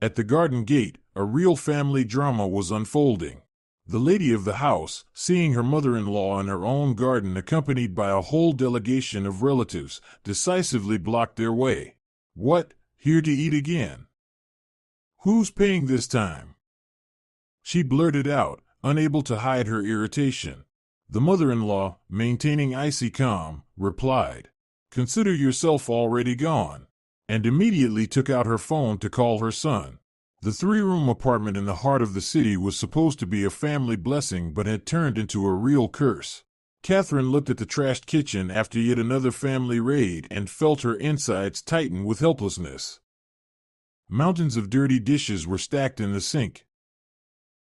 At the garden gate, a real family drama was unfolding. The lady of the house, seeing her mother-in-law in her own garden accompanied by a whole delegation of relatives, decisively blocked their way. "What, here to eat again? Who's paying this time?" she blurted out, unable to hide her irritation. The mother-in-law, maintaining icy calm, replied, "Consider yourself already gone," and immediately took out her phone to call her son. The three-room apartment in the heart of the city was supposed to be a family blessing but had turned into a real curse. Catherine looked at the trashed kitchen after yet another family raid and felt her insides tighten with helplessness. Mountains of dirty dishes were stacked in the sink.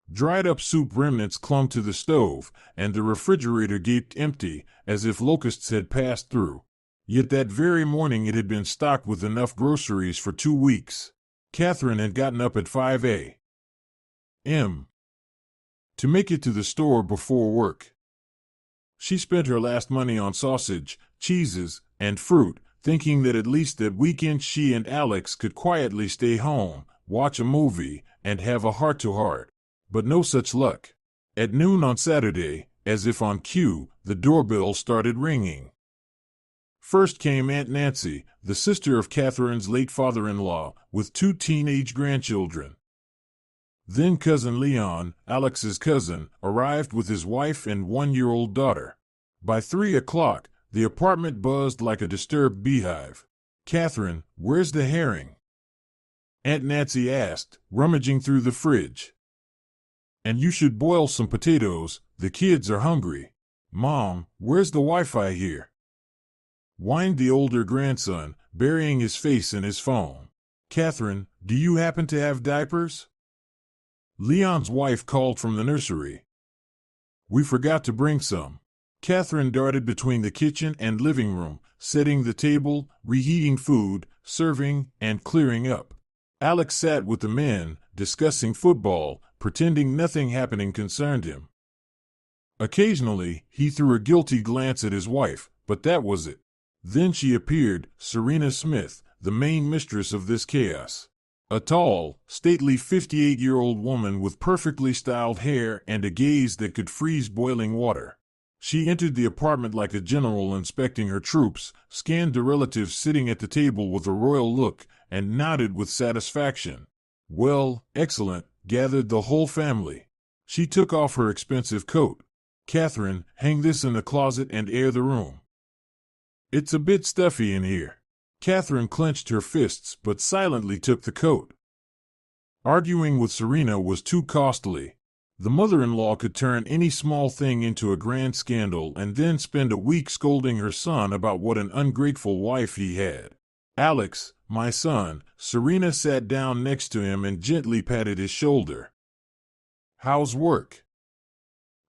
Dried-up soup remnants clung to the stove, and the refrigerator gaped empty, as if locusts had passed through. Yet that very morning it had been stocked with enough groceries for 2 weeks. Catherine had gotten up at 5 a.m. to make it to the store before work. She spent her last money on sausage, cheeses, and fruit, thinking that at least that weekend she and Alex could quietly stay home, watch a movie, and have a heart-to-heart. But no such luck. At noon on Saturday, as if on cue, the doorbell started ringing. First came Aunt Nancy, the sister of Catherine's late father-in-law, with 2 teenage grandchildren. Then Cousin Leon, Alex's cousin, arrived with his wife and 1-year-old daughter. By 3 o'clock, the apartment buzzed like a disturbed beehive. "Catherine, where's the herring?" Aunt Nancy asked, rummaging through the fridge. "And you should boil some potatoes, the kids are hungry." "Mom, where's the Wi-Fi here?" whined the older grandson, burying his face in his phone. "Catherine, do you happen to have diapers?" Leon's wife called from the nursery. "We forgot to bring some." Catherine darted between the kitchen and living room, setting the table, reheating food, serving, and clearing up. Alex sat with the men, discussing football, pretending nothing happening concerned him. Occasionally, he threw a guilty glance at his wife, but that was it. Then she appeared, Serena Smith, the main mistress of this chaos. A tall, stately 58-year-old woman with perfectly styled hair and a gaze that could freeze boiling water. She entered the apartment like a general inspecting her troops, scanned the relatives sitting at the table with a royal look, and nodded with satisfaction. "Well, excellent," gathered the whole family. She took off her expensive coat. "Catherine, hang this in the closet and air the room. It's a bit stuffy in here." Catherine clenched her fists but silently took the coat. Arguing with Serena was too costly. The mother-in-law could turn any small thing into a grand scandal and then spend a week scolding her son about what an ungrateful wife he had. "Alex, my son," Serena sat down next to him and gently patted his shoulder. "How's work?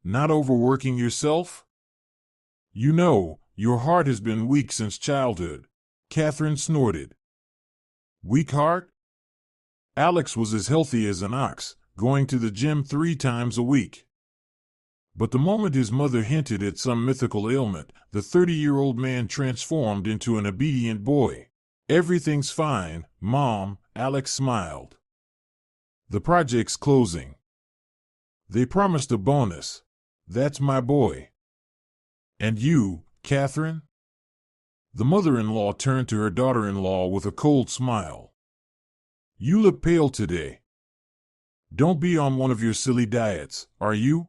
Not overworking yourself? You know, your heart has been weak since childhood." Catherine snorted. "Weak heart?" Alex was as healthy as an ox, going to the gym 3 times a week. But the moment his mother hinted at some mythical ailment, the 30-year-old man transformed into an obedient boy. "Everything's fine, Mom," Alex smiled. "The project's closing. They promised a bonus. That's my boy." "And you, Catherine?" The mother-in-law turned to her daughter-in-law with a cold smile. "You look pale today. Don't be on one of your silly diets, are you?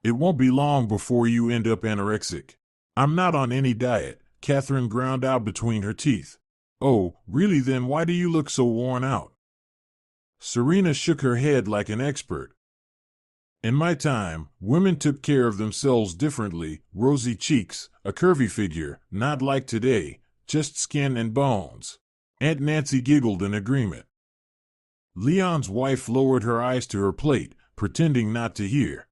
It won't be long before you end up anorexic." "I'm not on any diet," Catherine ground out between her teeth. "Oh, really? Then why do you look so worn out?" Serena shook her head like an expert. "In my time, women took care of themselves differently, rosy cheeks, a curvy figure, not like today, just skin and bones." Aunt Nancy giggled in agreement. Leon's wife lowered her eyes to her plate, pretending not to hear.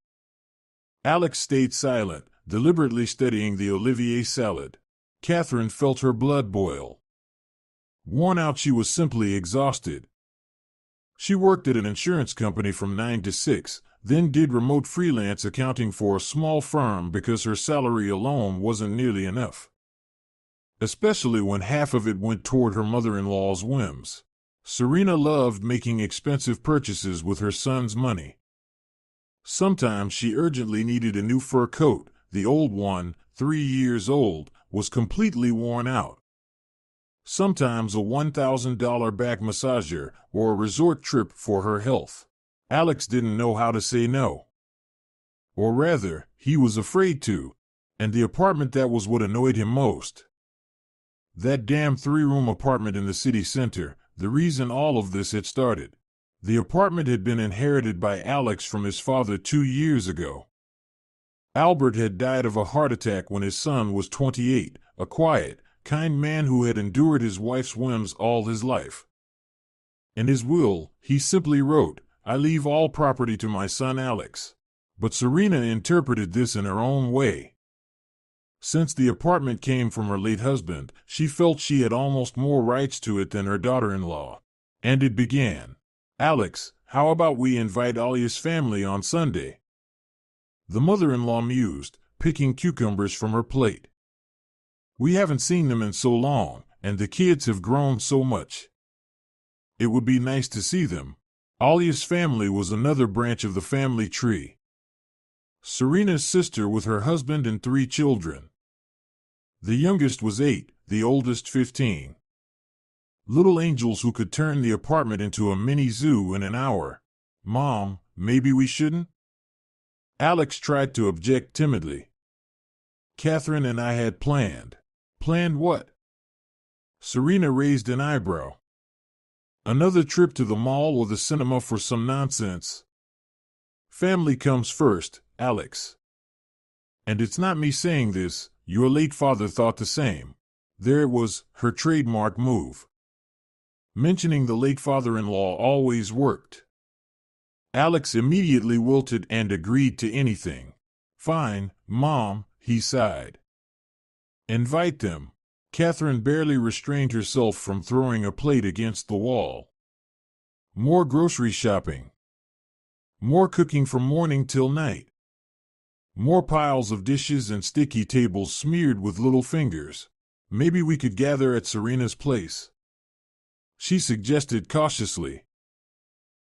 Alex stayed silent, deliberately studying the Olivier salad. Catherine felt her blood boil. Worn out, she was simply exhausted. She worked at an insurance company from 9 to 6, then did remote freelance accounting for a small firm because her salary alone wasn't nearly enough, especially when half of it went toward her mother-in-law's whims. Serena loved making expensive purchases with her son's money. Sometimes she urgently needed a new fur coat. The old one, 3 years old, was completely worn out. Sometimes a $1,000 back massager or a resort trip for her health. Alex didn't know how to say no. Or rather, he was afraid to. And the apartment, that was what annoyed him most. That damn 3-room apartment in the city center, the reason all of this had started. The apartment had been inherited by Alex from his father 2 years ago. Albert had died of a heart attack when his son was 28, a quiet, kind man who had endured his wife's whims all his life. In his will, he simply wrote, "I leave all property to my son Alex." But Serena interpreted this in her own way. Since the apartment came from her late husband, she felt she had almost more rights to it than her daughter-in-law. And it began. "Alex, how about we invite Alia's family on Sunday?" The mother-in-law mused, picking cucumbers from her plate. "We haven't seen them in so long, and the kids have grown so much. It would be nice to see them." Alia's family was another branch of the family tree. Serena's sister with her husband and 3 children. The youngest was 8, the oldest 15. Little angels who could turn the apartment into a mini zoo in an hour. "Mom, maybe we shouldn't?" Alex tried to object timidly. "Catherine and I had planned." "Planned what?" Serena raised an eyebrow. "Another trip to the mall or the cinema for some nonsense." "Family comes first, Alex. And it's not me saying this, your late father thought the same." There it was, her trademark move. Mentioning the late father-in-law always worked. Alex immediately wilted and agreed to anything. "Fine, Mom," he sighed. "Invite them." Catherine barely restrained herself from throwing a plate against the wall. More grocery shopping. More cooking from morning till night. More piles of dishes and sticky tables smeared with little fingers. "Maybe we could gather at Serena's place," she suggested cautiously.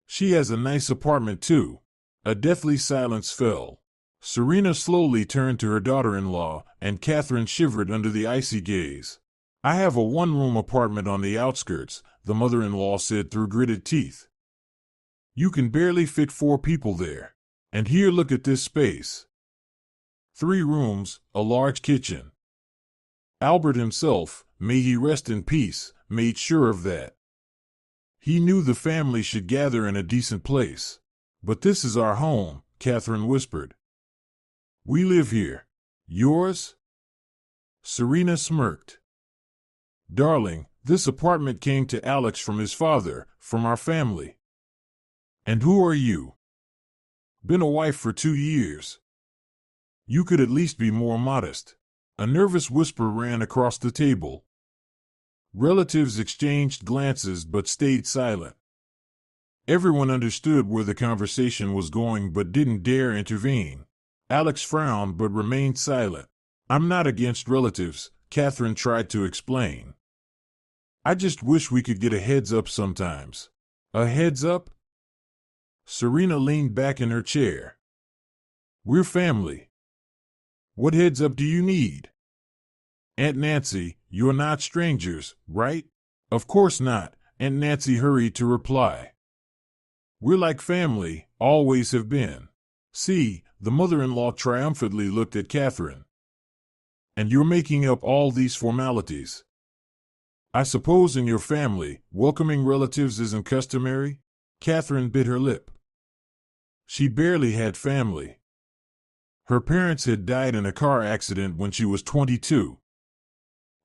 "She has a nice apartment too." A deathly silence fell. Serena slowly turned to her daughter-in-law, and Catherine shivered under the icy gaze. "I have a 1-room apartment on the outskirts," the mother-in-law said through gritted teeth. "You can barely fit 4 people there. And here, look at this space. 3 rooms, a large kitchen." Albert himself, may he rest in peace, made sure of that. He knew the family should gather in a decent place. "But this is our home," Catherine whispered. "We live here." "Yours?" Serena smirked. "Darling, this apartment came to Alex from his father, from our family." "And who are you?" "Been a wife for 2 years." "You could at least be more modest." A nervous whisper ran across the table. Relatives exchanged glances but stayed silent. Everyone understood where the conversation was going but didn't dare intervene. Alex frowned but remained silent. "I'm not against relatives," Catherine tried to explain. "I just wish we could get a heads up sometimes." "A heads up?" Serena leaned back in her chair. "We're family. What heads up do you need?" "Aunt Nancy, you're not strangers, right?" "Of course not," Aunt Nancy hurried to reply. "We're like family, always have been." "See," the mother-in-law triumphantly looked at Catherine. "And you're making up all these formalities. I suppose in your family, welcoming relatives isn't customary?" Catherine bit her lip. She barely had family. Her parents had died in a car accident when she was 22.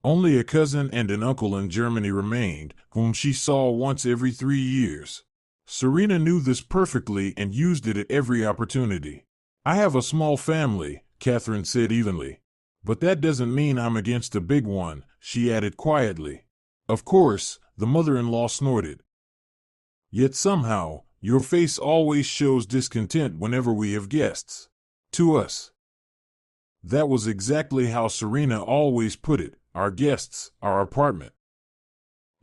Only a cousin and an uncle in Germany remained, whom she saw once every 3 years. Serena knew this perfectly and used it at every opportunity. "I have a small family," Catherine said evenly. "But that doesn't mean I'm against a big one," she added quietly. "Of course," the mother-in-law snorted. "Yet somehow, your face always shows discontent whenever we have guests. To us." That was exactly how Serena always put it, our guests, our apartment.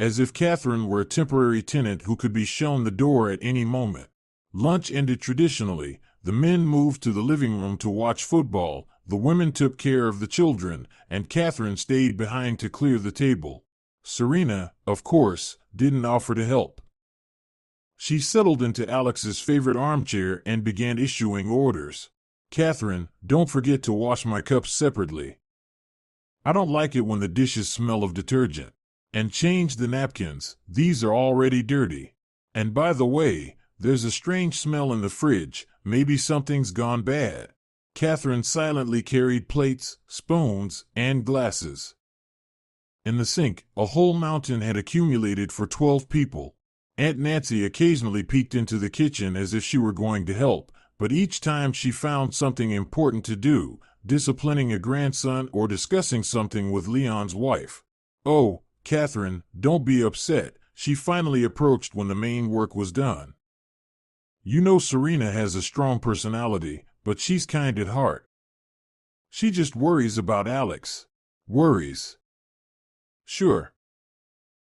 as if Catherine were a temporary tenant who could be shown the door at any moment. Lunch ended traditionally. The men moved to the living room to watch football, the women took care of the children, and Catherine stayed behind to clear the table. Serena, of course, didn't offer to help. She settled into Alex's favorite armchair and began issuing orders. Catherine, don't forget to wash my cups separately. I don't like it when the dishes smell of detergent. And change the napkins, these are already dirty. And by the way, there's a strange smell in the fridge, maybe something's gone bad. Catherine silently carried plates, spoons, and glasses. In the sink, a whole mountain had accumulated for 12 people. Aunt Nancy occasionally peeked into the kitchen as if she were going to help, but each time she found something important to do, disciplining a grandson or discussing something with Leon's wife. Oh, Catherine, don't be upset, she finally approached when the main work was done. You know Serena has a strong personality, but she's kind at heart. She just worries about Alex. Worries. Sure.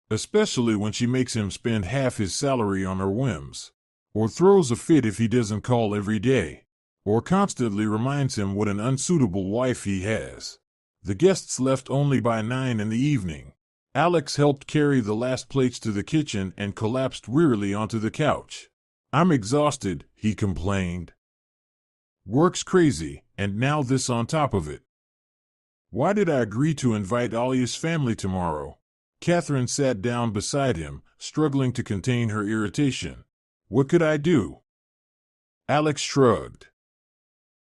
Especially when she makes him spend half his salary on her whims. Or throws a fit if he doesn't call every day. Or constantly reminds him what an unsuitable wife he has. The guests left only by 9 in the evening. Alex helped carry the last plates to the kitchen and collapsed wearily onto the couch. I'm exhausted, he complained. Work's crazy, and now this on top of it. Why did I agree to invite Alia's family tomorrow? Catherine sat down beside him, struggling to contain her irritation. What could I do? Alex shrugged.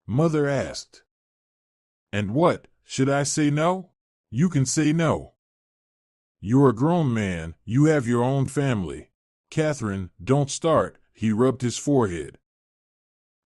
Mother asked. And what, should I say no? You can say no. You're a grown man, you have your own family. Catherine, don't start, he rubbed his forehead.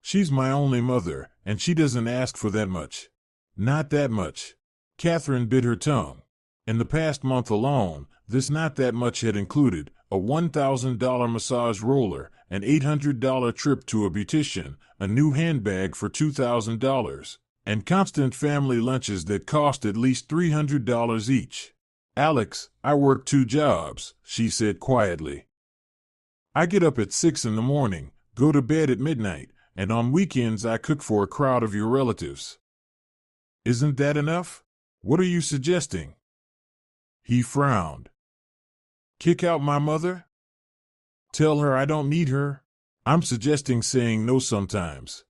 She's my only mother, and she doesn't ask for that much. Not that much. Catherine bit her tongue. In the past month alone, this not that much had included a $1,000 massage roller, an $800 trip to a beautician, a new handbag for $2,000, and constant family lunches that cost at least $300 each. Alex, I work 2 jobs, she said quietly. I get up at 6 in the morning, go to bed at midnight, and on weekends I cook for a crowd of your relatives. Isn't that enough? What are you suggesting? He frowned. Kick out my mother? Tell her I don't need her? I'm suggesting saying no sometimes.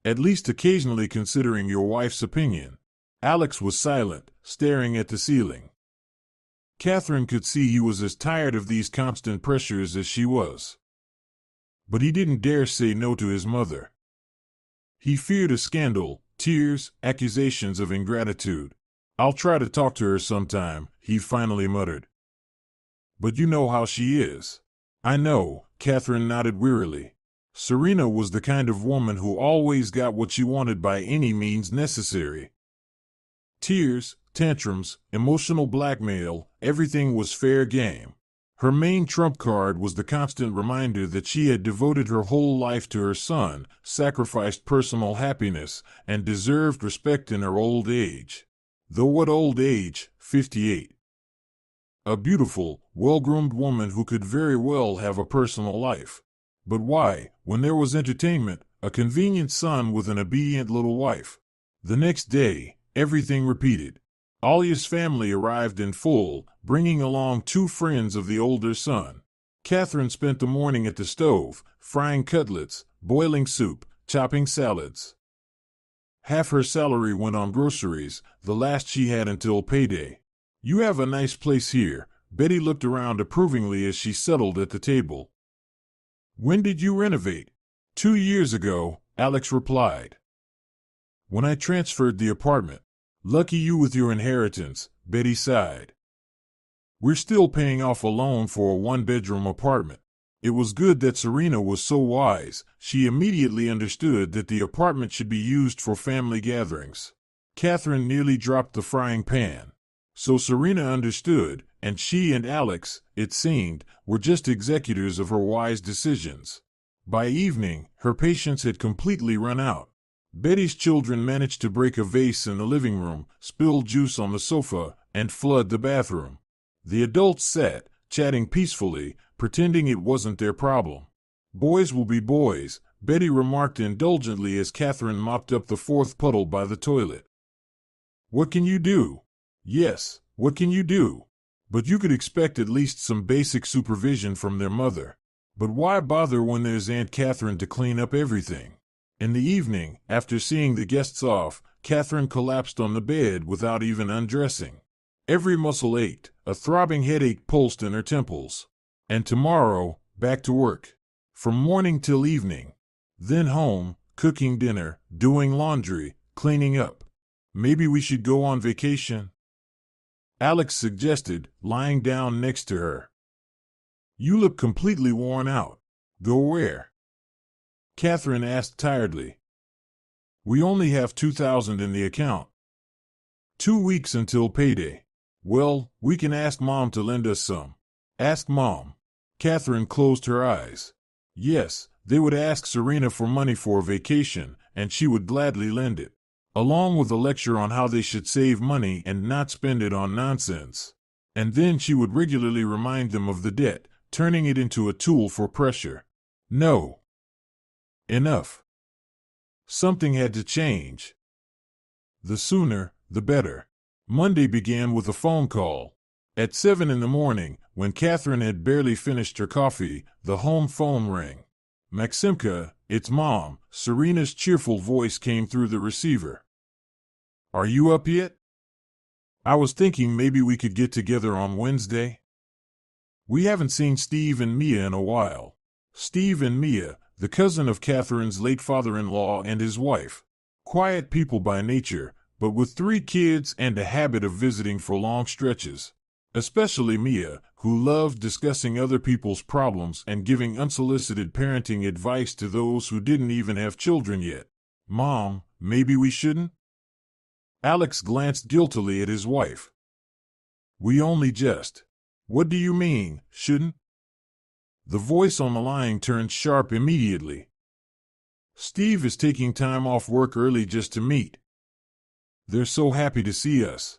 At least occasionally considering your wife's opinion. Alex was silent, staring at the ceiling. Catherine could see he was as tired of these constant pressures as she was. But he didn't dare say no to his mother. He feared a scandal, tears, accusations of ingratitude. I'll try to talk to her sometime, he finally muttered. But you know how she is. I know, Catherine nodded wearily. Serena was the kind of woman who always got what she wanted by any means necessary. Tears, tantrums, emotional blackmail, everything was fair game. Her main trump card was the constant reminder that she had devoted her whole life to her son, sacrificed personal happiness, and deserved respect in her old age. Though what old age, 58. A beautiful, well-groomed woman who could very well have a personal life. But why, when there was entertainment, a convenient son with an obedient little wife? The next day, everything repeated. Alia's family arrived in full, bringing along 2 friends of the older son. Catherine spent the morning at the stove, frying cutlets, boiling soup, chopping salads. Half her salary went on groceries, the last she had until payday. You have a nice place here, Betty looked around approvingly as she settled at the table. When did you renovate? 2 years ago, Alex replied. When I transferred the apartment. Lucky you with your inheritance, Betty sighed. We're still paying off a loan for a 1-bedroom apartment. It was good that Serena was so wise, she immediately understood that the apartment should be used for family gatherings. Catherine nearly dropped the frying pan. So Serena understood, and she and Alex, it seemed, were just executors of her wise decisions. By evening, her patience had completely run out. Betty's children managed to break a vase in the living room, spill juice on the sofa, and flood the bathroom. The adults sat, chatting peacefully, pretending it wasn't their problem. Boys will be boys, Betty remarked indulgently as Catherine mopped up the fourth puddle by the toilet. What can you do? Yes, what can you do? But you could expect at least some basic supervision from their mother. But why bother when there's Aunt Catherine to clean up everything? In the evening, after seeing the guests off, Catherine collapsed on the bed without even undressing. Every muscle ached, a throbbing headache pulsed in her temples. And tomorrow, back to work. From morning till evening. Then home, cooking dinner, doing laundry, cleaning up. Maybe we should go on vacation? Alex suggested, lying down next to her. You look completely worn out. Go where? Catherine asked tiredly. We only have $2,000 in the account. 2 weeks until payday. Well, we can ask Mom to lend us some. Ask Mom. Catherine closed her eyes. Yes, they would ask Serena for money for a vacation, and she would gladly lend it, along with a lecture on how they should save money and not spend it on nonsense. And then she would regularly remind them of the debt, turning it into a tool for pressure. No. Enough. Something had to change. The sooner, the better. Monday began with a phone call. At 7 in the morning, when Catherine had barely finished her coffee, the home phone rang. Maximka, it's Mom. Serena's cheerful voice came through the receiver. Are you up yet? I was thinking maybe we could get together on Wednesday. We haven't seen Steve and Mia in a while. Steve and Mia, the cousin of Catherine's late father-in-law and his wife. Quiet people by nature, but with 3 kids and a habit of visiting for long stretches. Especially Mia, who loved discussing other people's problems and giving unsolicited parenting advice to those who didn't even have children yet. Mom, maybe we shouldn't? Alex glanced guiltily at his wife. We only just. What do you mean, shouldn't? The voice on the line turned sharp immediately. Steve is taking time off work early just to meet. They're so happy to see us.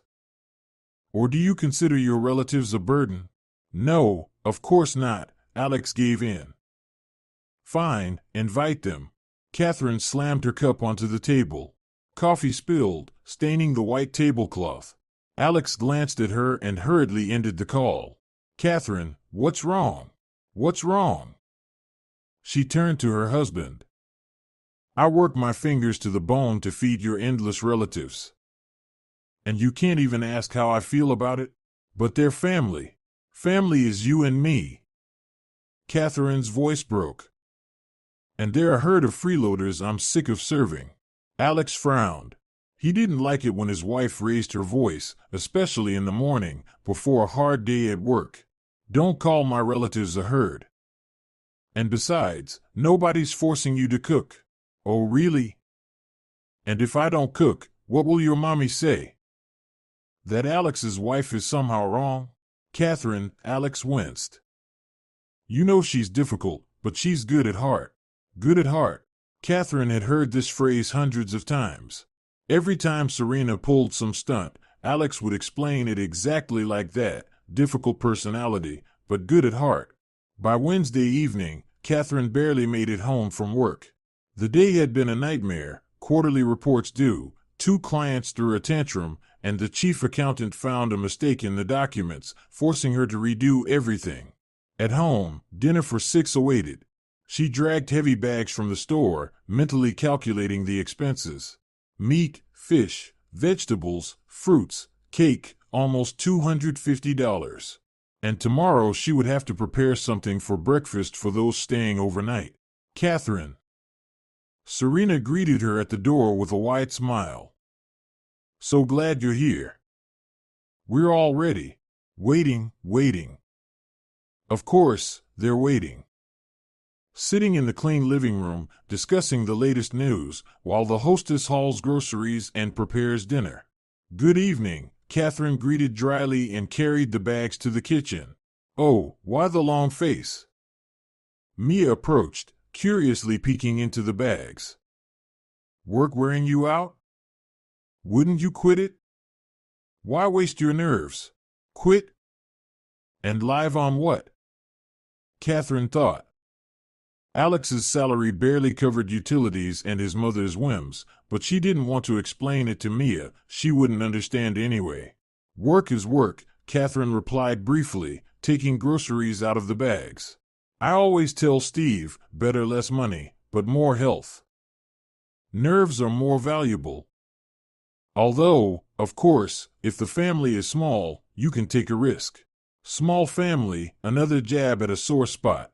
Or do you consider your relatives a burden? No, of course not, Alex gave in. Fine, invite them. Catherine slammed her cup onto the table. Coffee spilled, staining the white tablecloth. Alex glanced at her and hurriedly ended the call. Catherine, what's wrong? What's wrong? She turned to her husband. I work my fingers to the bone to feed your endless relatives. And you can't even ask how I feel about it? But they're family. Family is you and me. Catherine's voice broke. And they're a herd of freeloaders I'm sick of serving. Alex frowned. He didn't like it when his wife raised her voice, especially in the morning, before a hard day at work. Don't call my relatives a herd. And besides, nobody's forcing you to cook. Oh, really? And if I don't cook, what will your mommy say? That Alex's wife is somehow wrong? Catherine, Alex winced. You know she's difficult, but she's good at heart. Good at heart. Catherine had heard this phrase hundreds of times. Every time Serena pulled some stunt, Alex would explain it exactly like that, difficult personality, but good at heart. By Wednesday evening, Catherine barely made it home from work. The day had been a nightmare, quarterly reports due, 2 clients threw a tantrum, and the chief accountant found a mistake in the documents, forcing her to redo everything. At home, dinner for 6 awaited. She dragged heavy bags from the store, mentally calculating the expenses. Meat, fish, vegetables, fruits, cake, almost $250. And tomorrow she would have to prepare something for breakfast for those staying overnight. Catherine. Serena greeted her at the door with a wide smile. So glad you're here. We're all ready. Waiting. Of course, they're waiting. Sitting in the clean living room, discussing the latest news, while the hostess hauls groceries and prepares dinner. Good evening, Catherine greeted dryly and carried the bags to the kitchen. Oh, why the long face? Mia approached, curiously peeking into the bags. Work wearing you out? Wouldn't you quit it? Why waste your nerves? Quit? And live on what? Catherine thought. Alex's salary barely covered utilities and his mother's whims, but she didn't want to explain it to Mia. She wouldn't understand anyway. Work is work, Catherine replied briefly, taking groceries out of the bags. I always tell Steve, better less money, but more health. Nerves are more valuable. Although, of course, if the family is small, you can take a risk. Small family, another jab at a sore spot.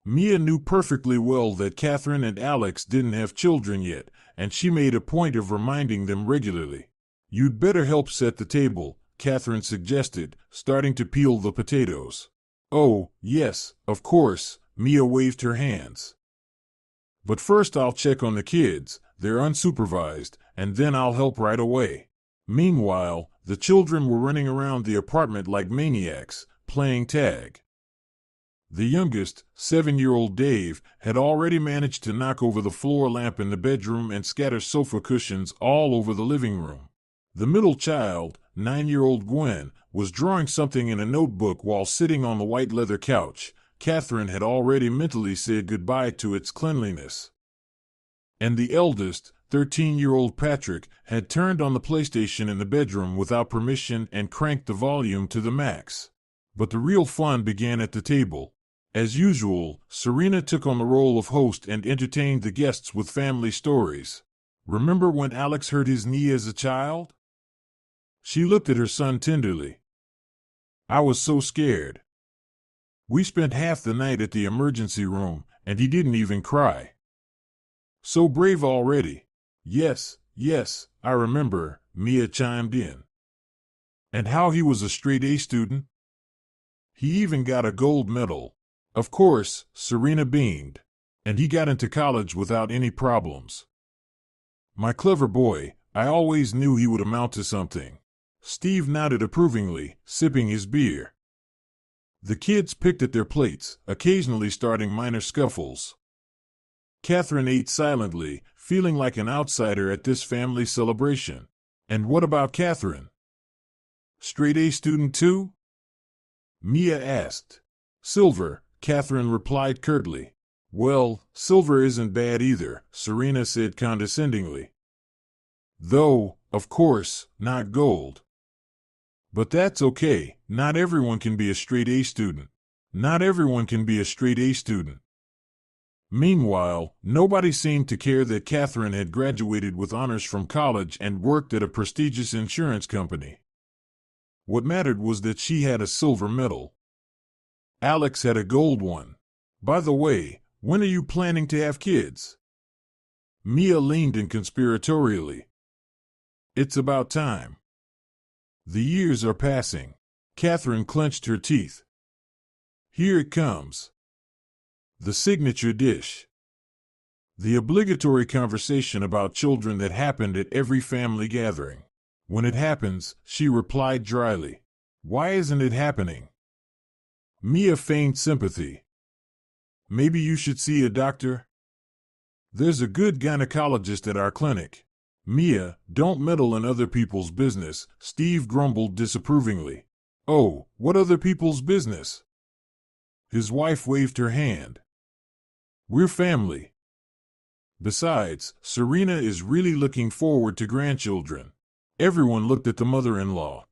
Mia knew perfectly well that Catherine and Alex didn't have children yet, and she made a point of reminding them regularly. You'd better help set the table, Catherine suggested, starting to peel the potatoes. Oh, yes, of course, Mia waved her hands. But first I'll check on the kids, they're unsupervised, and then I'll help right away. Meanwhile, the children were running around the apartment like maniacs, playing tag. The youngest, 7-year-old Dave, had already managed to knock over the floor lamp in the bedroom and scatter sofa cushions all over the living room. The middle child, 9-year-old Gwen, was drawing something in a notebook while sitting on the white leather couch. Catherine had already mentally said goodbye to its cleanliness. And the eldest, 13-year-old Patrick, had turned on the PlayStation in the bedroom without permission and cranked the volume to the max. But the real fun began at the table. As usual, Serena took on the role of host and entertained the guests with family stories. Remember when Alex hurt his knee as a child? She looked at her son tenderly. I was so scared. We spent half the night at the emergency room, and he didn't even cry. So brave already. Yes, I remember, Mia chimed in. And how he was a straight A student? He even got a gold medal. Of course, Serena beamed. And he got into college without any problems. My clever boy, I always knew he would amount to something. Steve nodded approvingly, sipping his beer. The kids picked at their plates, occasionally starting minor scuffles. Catherine ate silently, feeling like an outsider at this family celebration. And what about Catherine? Straight A student too? Mia asked. Silver, Catherine replied curtly. Well, silver isn't bad either, Serena said condescendingly. Though, of course, not gold. But that's okay, not everyone can be a straight A student. Not everyone can be a straight A student. Meanwhile, nobody seemed to care that Catherine had graduated with honors from college and worked at a prestigious insurance company. What mattered was that she had a silver medal. Alex had a gold one. By the way, when are you planning to have kids? Mia leaned in conspiratorially. It's about time. The years are passing. Catherine clenched her teeth. Here it comes. The signature dish. The obligatory conversation about children that happened at every family gathering. When it happens, she replied dryly. Why isn't it happening? Mia feigned sympathy. Maybe you should see a doctor? There's a good gynecologist at our clinic. Mia, don't meddle in other people's business, Steve grumbled disapprovingly. Oh, what other people's business? His wife waved her hand. We're family. Besides, Serena is really looking forward to grandchildren. Everyone looked at the mother-in-law.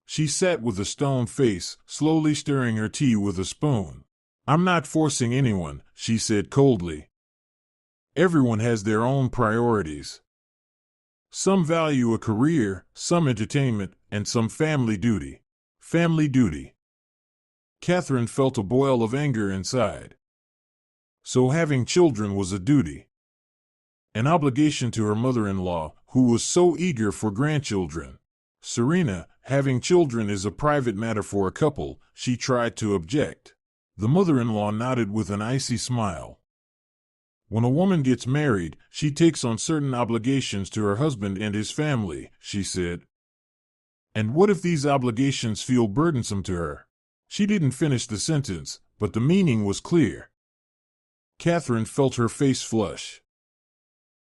She sat with a stone face, slowly stirring her tea with a spoon. I'm not forcing anyone, she said coldly. Everyone has their own priorities. Some value a career, some entertainment, and some family duty. Family duty. Catherine felt a boil of anger inside. So having children was a duty. An obligation to her mother-in-law, who was so eager for grandchildren. Serena, having children is a private matter for a couple, she tried to object. The mother-in-law nodded with an icy smile. When a woman gets married, she takes on certain obligations to her husband and his family, she said. And what if these obligations feel burdensome to her? She didn't finish the sentence, but the meaning was clear. Catherine felt her face flush.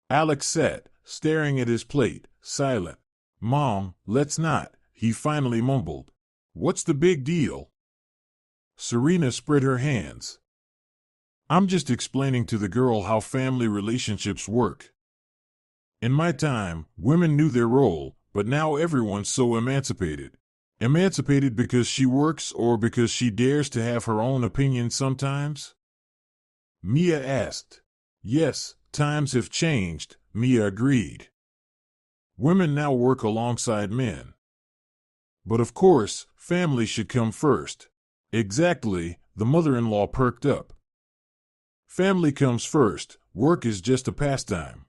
Alex sat, staring at his plate, silent. Mom, let's not, he finally mumbled. What's the big deal? Serena spread her hands. I'm just explaining to the girl how family relationships work. In my time, women knew their role, but now everyone's so emancipated. Emancipated because she works or because she dares to have her own opinion sometimes? Mia asked. Yes, times have changed, Mia agreed. Women now work alongside men. But of course, family should come first. Exactly, the mother-in-law perked up. Family comes first, work is just a pastime.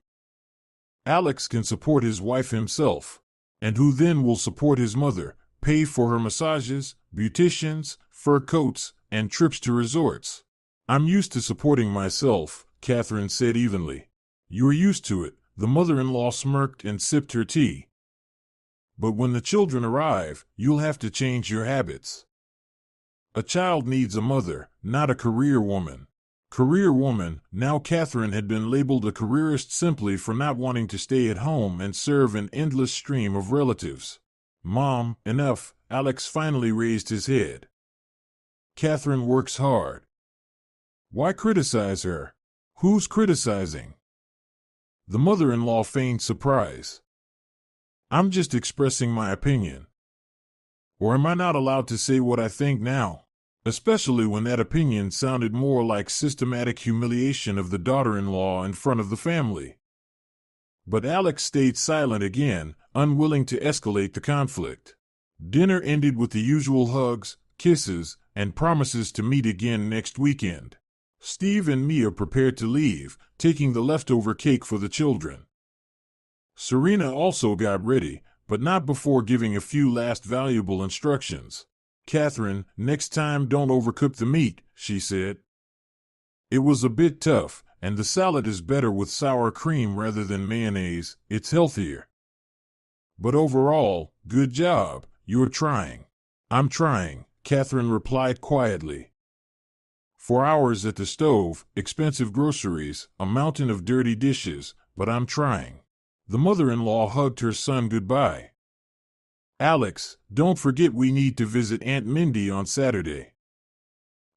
Alex can support his wife himself. And who then will support his mother, pay for her massages, beauticians, fur coats, and trips to resorts? I'm used to supporting myself, Catherine said evenly. You're used to it, the mother-in-law smirked and sipped her tea. But when the children arrive, you'll have to change your habits. A child needs a mother, not a career woman. Career woman, now Catherine had been labeled a careerist simply for not wanting to stay at home and serve an endless stream of relatives. Mom, enough, Alex finally raised his head. Catherine works hard. Why criticize her? Who's criticizing? The mother-in-law feigned surprise. I'm just expressing my opinion. Or am I not allowed to say what I think now? Especially when that opinion sounded more like systematic humiliation of the daughter-in-law in front of the family. But Alex stayed silent again, unwilling to escalate the conflict. Dinner ended with the usual hugs, kisses, and promises to meet again next weekend. Steve and Mia prepared to leave, taking the leftover cake for the children. Serena also got ready, but not before giving a few last valuable instructions. Catherine, next time don't overcook the meat, she said. It was a bit tough, and the salad is better with sour cream rather than mayonnaise, it's healthier. But overall, good job, you're trying. I'm trying, Catherine replied quietly. 4 hours at the stove, expensive groceries, a mountain of dirty dishes, but I'm trying. The mother-in-law hugged her son goodbye. Alex, don't forget we need to visit Aunt Mindy on Saturday.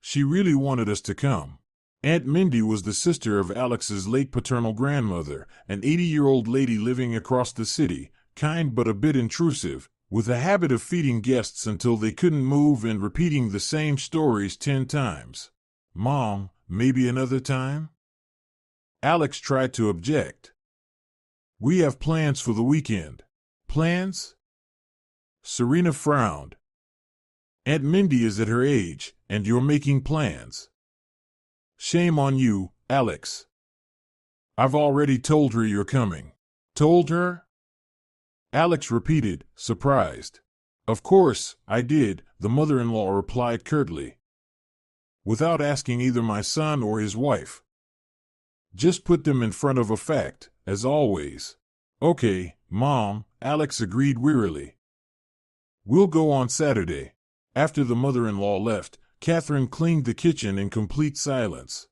She really wanted us to come. Aunt Mindy was the sister of Alex's late paternal grandmother, an 80-year-old lady living across the city, kind but a bit intrusive, with a habit of feeding guests until they couldn't move and repeating the same stories 10 times. Mom, maybe another time? Alex tried to object. We have plans for the weekend. Plans? Serena frowned. Aunt Mindy is at her age, and you're making plans. Shame on you, Alex. I've already told her you're coming. Told her? Alex repeated, surprised. Of course, I did, the mother-in-law replied curtly. Without asking either my son or his wife. Just put them in front of a fact, as always. Okay, Mom, Alex agreed wearily. We'll go on Saturday. After the mother-in-law left, Catherine cleaned the kitchen in complete silence.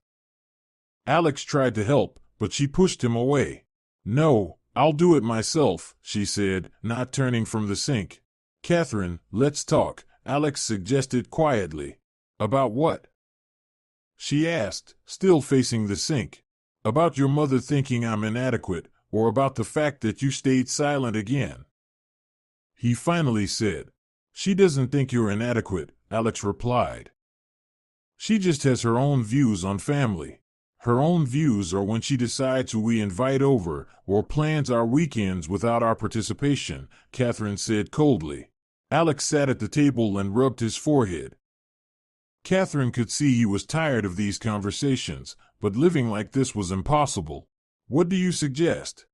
Alex tried to help, but she pushed him away. No, I'll do it myself, she said, not turning from the sink. Catherine, let's talk, Alex suggested quietly. About what? She asked, still facing the sink. About your mother thinking I'm inadequate, or about the fact that you stayed silent again. He finally said. She doesn't think you're inadequate, Alex replied. She just has her own views on family. Her own views are when she decides who we invite over, or plans our weekends without our participation, Catherine said coldly. Alex sat at the table and rubbed his forehead. Catherine could see he was tired of these conversations, but living like this was impossible. What do you suggest?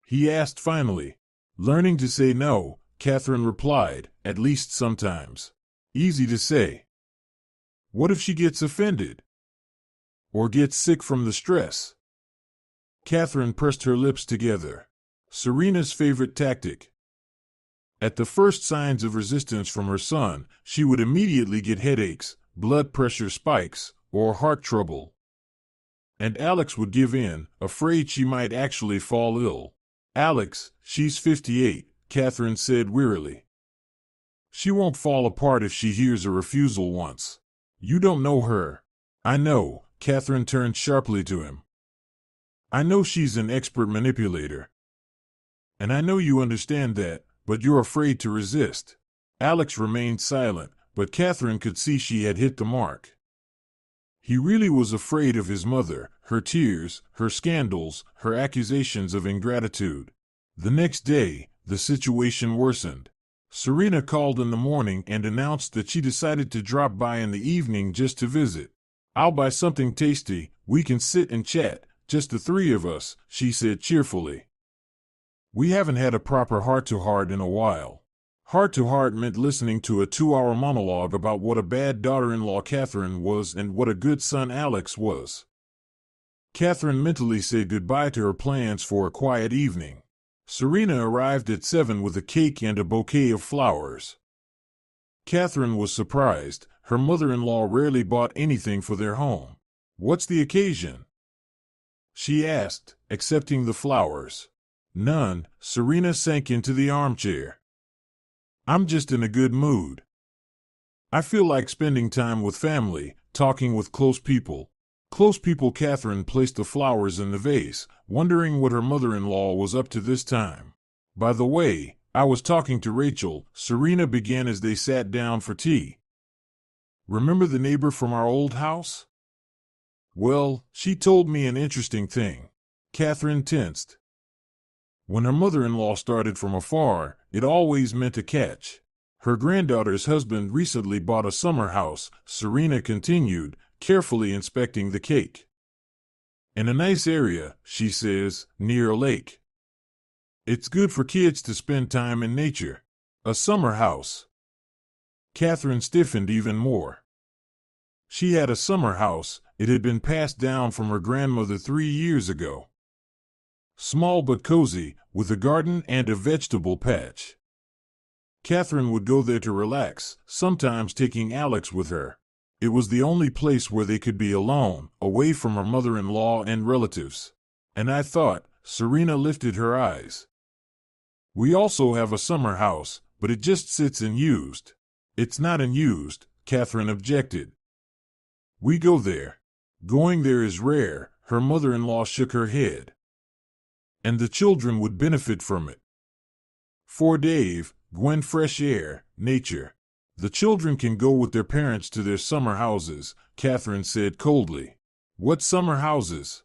He asked finally. Learning to say no, Catherine replied, at least sometimes. Easy to say. What if she gets offended? Or gets sick from the stress? Catherine pressed her lips together. Serena's favorite tactic. At the first signs of resistance from her son, she would immediately get headaches, blood pressure spikes, or heart trouble. And Alex would give in, afraid she might actually fall ill. Alex, she's 58, Catherine said wearily. She won't fall apart if she hears a refusal once. You don't know her. I know, Catherine turned sharply to him. I know she's an expert manipulator. And I know you understand that, but you're afraid to resist. Alex remained silent, but Catherine could see she had hit the mark. He really was afraid of his mother, her tears, her scandals, her accusations of ingratitude. The next day, the situation worsened. Serena called in the morning and announced that she decided to drop by in the evening just to visit. I'll buy something tasty, we can sit and chat, just the three of us, she said cheerfully. We haven't had a proper heart-to-heart in a while. Heart-to-heart meant listening to a 2-hour monologue about what a bad daughter-in-law Catherine was and what a good son Alex was. Catherine mentally said goodbye to her plans for a quiet evening. Serena arrived at 7 with a cake and a bouquet of flowers. Catherine was surprised. Her mother-in-law rarely bought anything for their home. What's the occasion? She asked, accepting the flowers. None. Serena sank into the armchair. I'm just in a good mood. I feel like spending time with family, talking with close people. Close people. Catherine placed the flowers in the vase, wondering what her mother-in-law was up to this time. By the way, I was talking to Rachel, Serena began as they sat down for tea. Remember the neighbor from our old house? Well, she told me an interesting thing. Catherine tensed. When her mother-in-law started from afar, it always meant a catch. Her granddaughter's husband recently bought a summer house, Serena continued, carefully inspecting the cake. In a nice area, she says, near a lake. It's good for kids to spend time in nature. A summer house. Catherine stiffened even more. She had a summer house. It had been passed down from her grandmother 3 years ago. Small but cozy, with a garden and a vegetable patch. Catherine would go there to relax, sometimes taking Alex with her. It was the only place where they could be alone, away from her mother-in-law and relatives. And I thought, Serena lifted her eyes. We also have a summer house, but it just sits unused. It's not unused, Catherine objected. We go there. Going there is rare, her mother-in-law shook her head. And the children would benefit from it. For Dave, Gwen, fresh air, nature. The children can go with their parents to their summer houses, Catherine said coldly. What summer houses?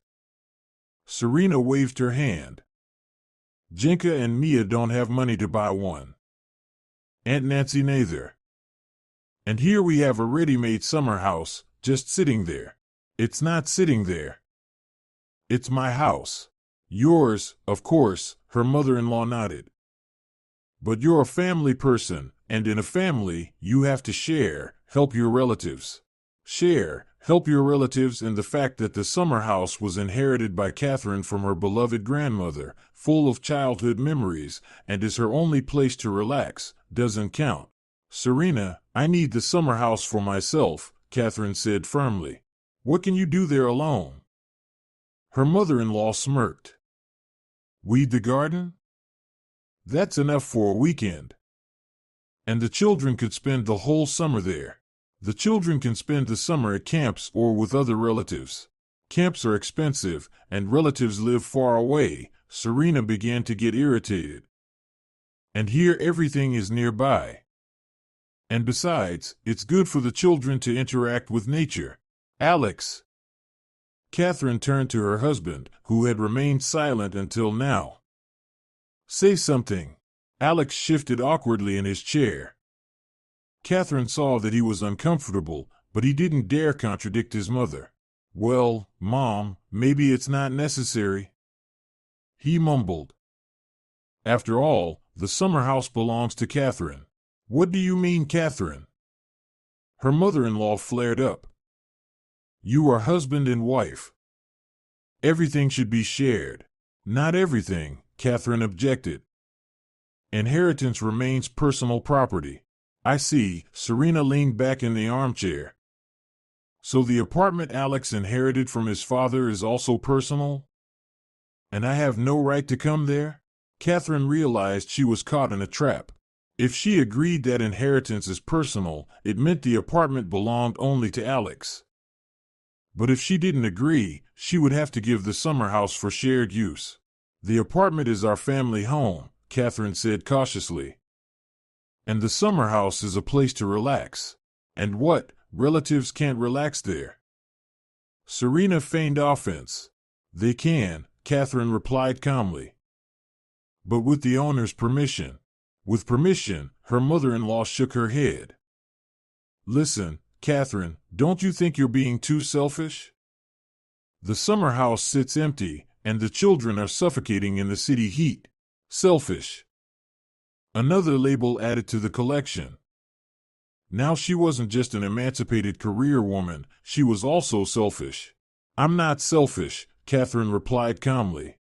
Serena waved her hand. Jenka and Mia don't have money to buy one. Aunt Nancy neither. And here we have a ready-made summer house, just sitting there. It's not sitting there. It's my house. Yours, of course, her mother-in-law nodded. But you're a family person, and in a family, you have to share, help your relatives. Share, help your relatives, and the fact that the summer house was inherited by Catherine from her beloved grandmother, full of childhood memories, and is her only place to relax, doesn't count. Serena, I need the summer house for myself, Catherine said firmly. What can you do there alone? Her mother-in-law smirked. Weed the garden? That's enough for a weekend. And the children could spend the whole summer there. The children can spend the summer at camps or with other relatives. Camps are expensive, and relatives live far away. Serena began to get irritated. And here everything is nearby. And besides, it's good for the children to interact with nature. Alex. Catherine turned to her husband, who had remained silent until now. Say something. Alex shifted awkwardly in his chair. Catherine saw that he was uncomfortable, but he didn't dare contradict his mother. Well, Mom, maybe it's not necessary. He mumbled. After all, the summer house belongs to Catherine. What do you mean, Catherine? Her mother-in-law flared up. You are husband and wife. Everything should be shared. Not everything, Catherine objected. Inheritance remains personal property. I see, Serena leaned back in the armchair. So the apartment Alex inherited from his father is also personal? And I have no right to come there? Catherine realized she was caught in a trap. If she agreed that inheritance is personal, it meant the apartment belonged only to Alex. But if she didn't agree, she would have to give the summer house for shared use. The apartment is our family home, Catherine said cautiously. And the summer house is a place to relax. And what? Relatives can't relax there. Serena feigned offense. They can, Catherine replied calmly. But with the owner's permission. With permission, her mother-in-law shook her head. Listen, Catherine, don't you think you're being too selfish? The summer house sits empty, and the children are suffocating in the city heat. Selfish. Another label added to the collection. Now she wasn't just an emancipated career woman, she was also selfish. I'm not selfish, Catherine replied calmly.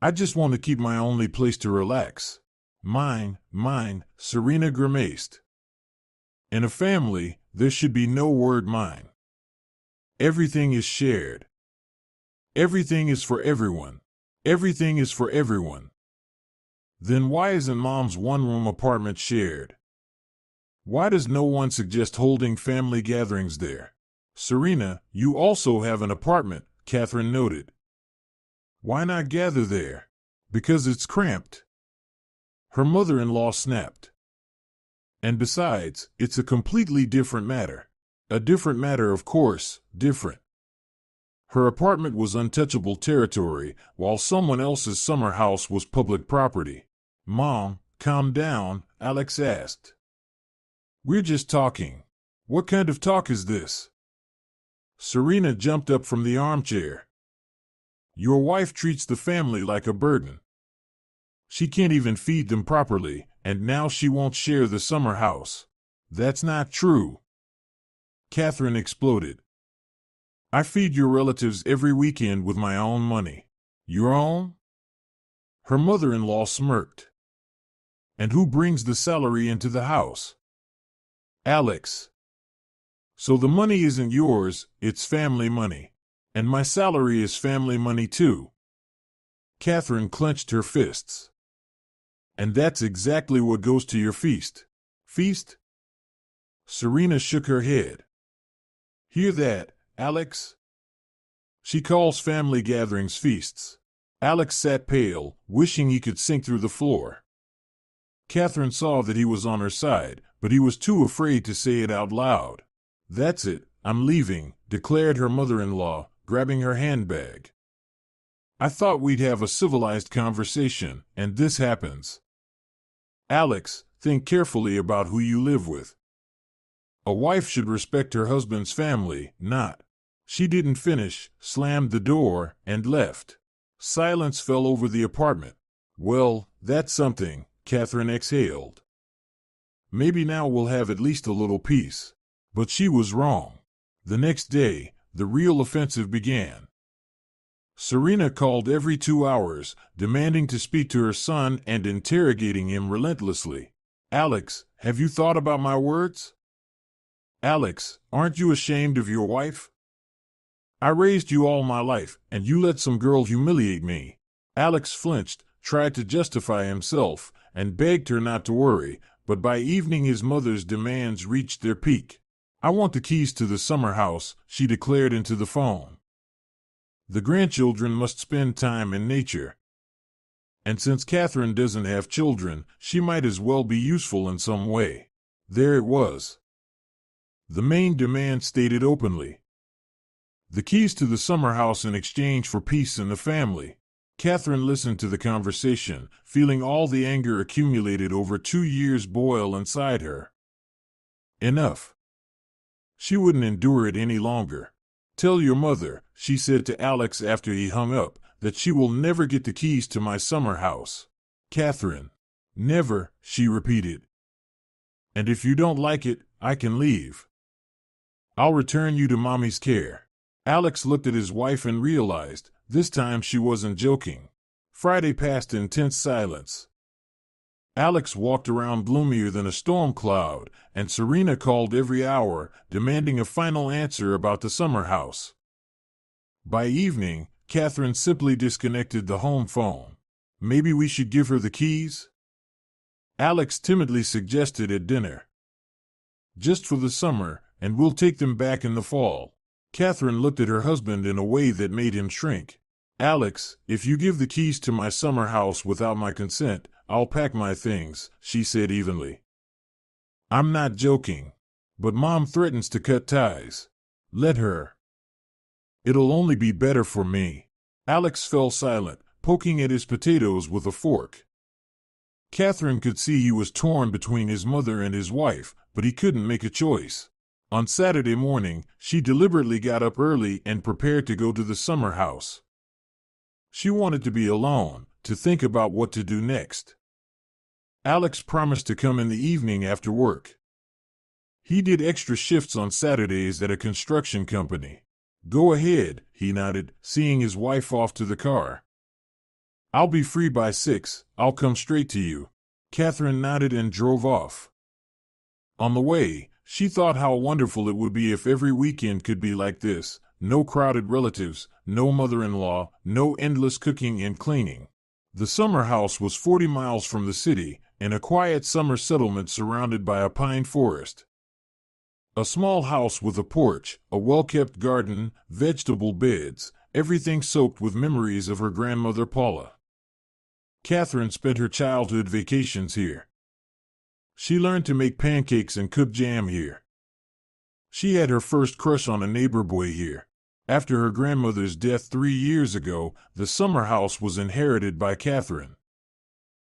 I just want to keep my only place to relax. Mine, Serena grimaced. In a family, there should be no word mine. Everything is shared. Everything is for everyone. Everything is for everyone. Then why isn't Mom's one-room apartment shared? Why does no one suggest holding family gatherings there? Serena, you also have an apartment, Catherine noted. Why not gather there? Because it's cramped. Her mother-in-law snapped. And besides, it's a completely different matter. A different matter, of course, different. Her apartment was untouchable territory, while someone else's summer house was public property. Mom, calm down, Alex asked. We're just talking. What kind of talk is this? Serena jumped up from the armchair. Your wife treats the family like a burden. She can't even feed them properly, and now she won't share the summer house. That's not true. Catherine exploded. I feed your relatives every weekend with my own money. Your own? Her mother-in-law smirked. And who brings the salary into the house? Alex. So the money isn't yours, it's family money. And my salary is family money too. Catherine clenched her fists. And that's exactly what goes to your feast. Feast? Serena shook her head. Hear that, Alex? She calls family gatherings feasts. Alex sat pale, wishing he could sink through the floor. Catherine saw that he was on her side, but he was too afraid to say it out loud. That's it, I'm leaving, declared her mother-in-law, grabbing her handbag. I thought we'd have a civilized conversation, and this happens. Alex, think carefully about who you live with. A wife should respect her husband's family, not. She didn't finish, slammed the door, and left. Silence fell over the apartment. Well, that's something, Catherine exhaled. Maybe now we'll have at least a little peace. But she was wrong. The next day, the real offensive began. Serena called every 2 hours, demanding to speak to her son and interrogating him relentlessly. Alex, have you thought about my words? Alex, aren't you ashamed of your wife? I raised you all my life, and you let some girl humiliate me. Alex flinched, tried to justify himself, and begged her not to worry, but by evening his mother's demands reached their peak. I want the keys to the summer house, she declared into the phone. The grandchildren must spend time in nature. And since Catherine doesn't have children, she might as well be useful in some way. There it was. The main demand stated openly. The keys to the summer house in exchange for peace in the family. Catherine listened to the conversation, feeling all the anger accumulated over 2 years boil inside her. Enough. She wouldn't endure it any longer. Tell your mother, she said to Alex after he hung up, that she will never get the keys to my summer house. Catherine. Never, she repeated. And if you don't like it, I can leave. I'll return you to Mommy's care. Alex looked at his wife and realized, this time she wasn't joking. Friday passed in tense silence. Alex walked around gloomier than a storm cloud, and Serena called every hour, demanding a final answer about the summer house. By evening, Catherine simply disconnected the home phone. Maybe we should give her the keys? Alex timidly suggested at dinner. Just for the summer, and we'll take them back in the fall. Catherine looked at her husband in a way that made him shrink. Alex, if you give the keys to my summer house without my consent, I'll pack my things, she said evenly. I'm not joking. But Mom threatens to cut ties. Let her. It'll only be better for me. Alex fell silent, poking at his potatoes with a fork. Catherine could see he was torn between his mother and his wife, but he couldn't make a choice. On Saturday morning, she deliberately got up early and prepared to go to the summer house. She wanted to be alone, to think about what to do next. Alex promised to come in the evening after work. He did extra shifts on Saturdays at a construction company. Go ahead, he nodded, seeing his wife off to the car. I'll be free by 6, I'll come straight to you. Catherine nodded and drove off. On the way, she thought how wonderful it would be if every weekend could be like this. No crowded relatives, no mother-in-law, no endless cooking and cleaning. The summer house was 40 miles from the city, in a quiet summer settlement surrounded by a pine forest. A small house with a porch, a well-kept garden, vegetable beds, everything soaked with memories of her grandmother Paula. Catherine spent her childhood vacations here. She learned to make pancakes and cook jam here. She had her first crush on a neighbor boy here. After her grandmother's death 3 years ago, the summer house was inherited by Catherine.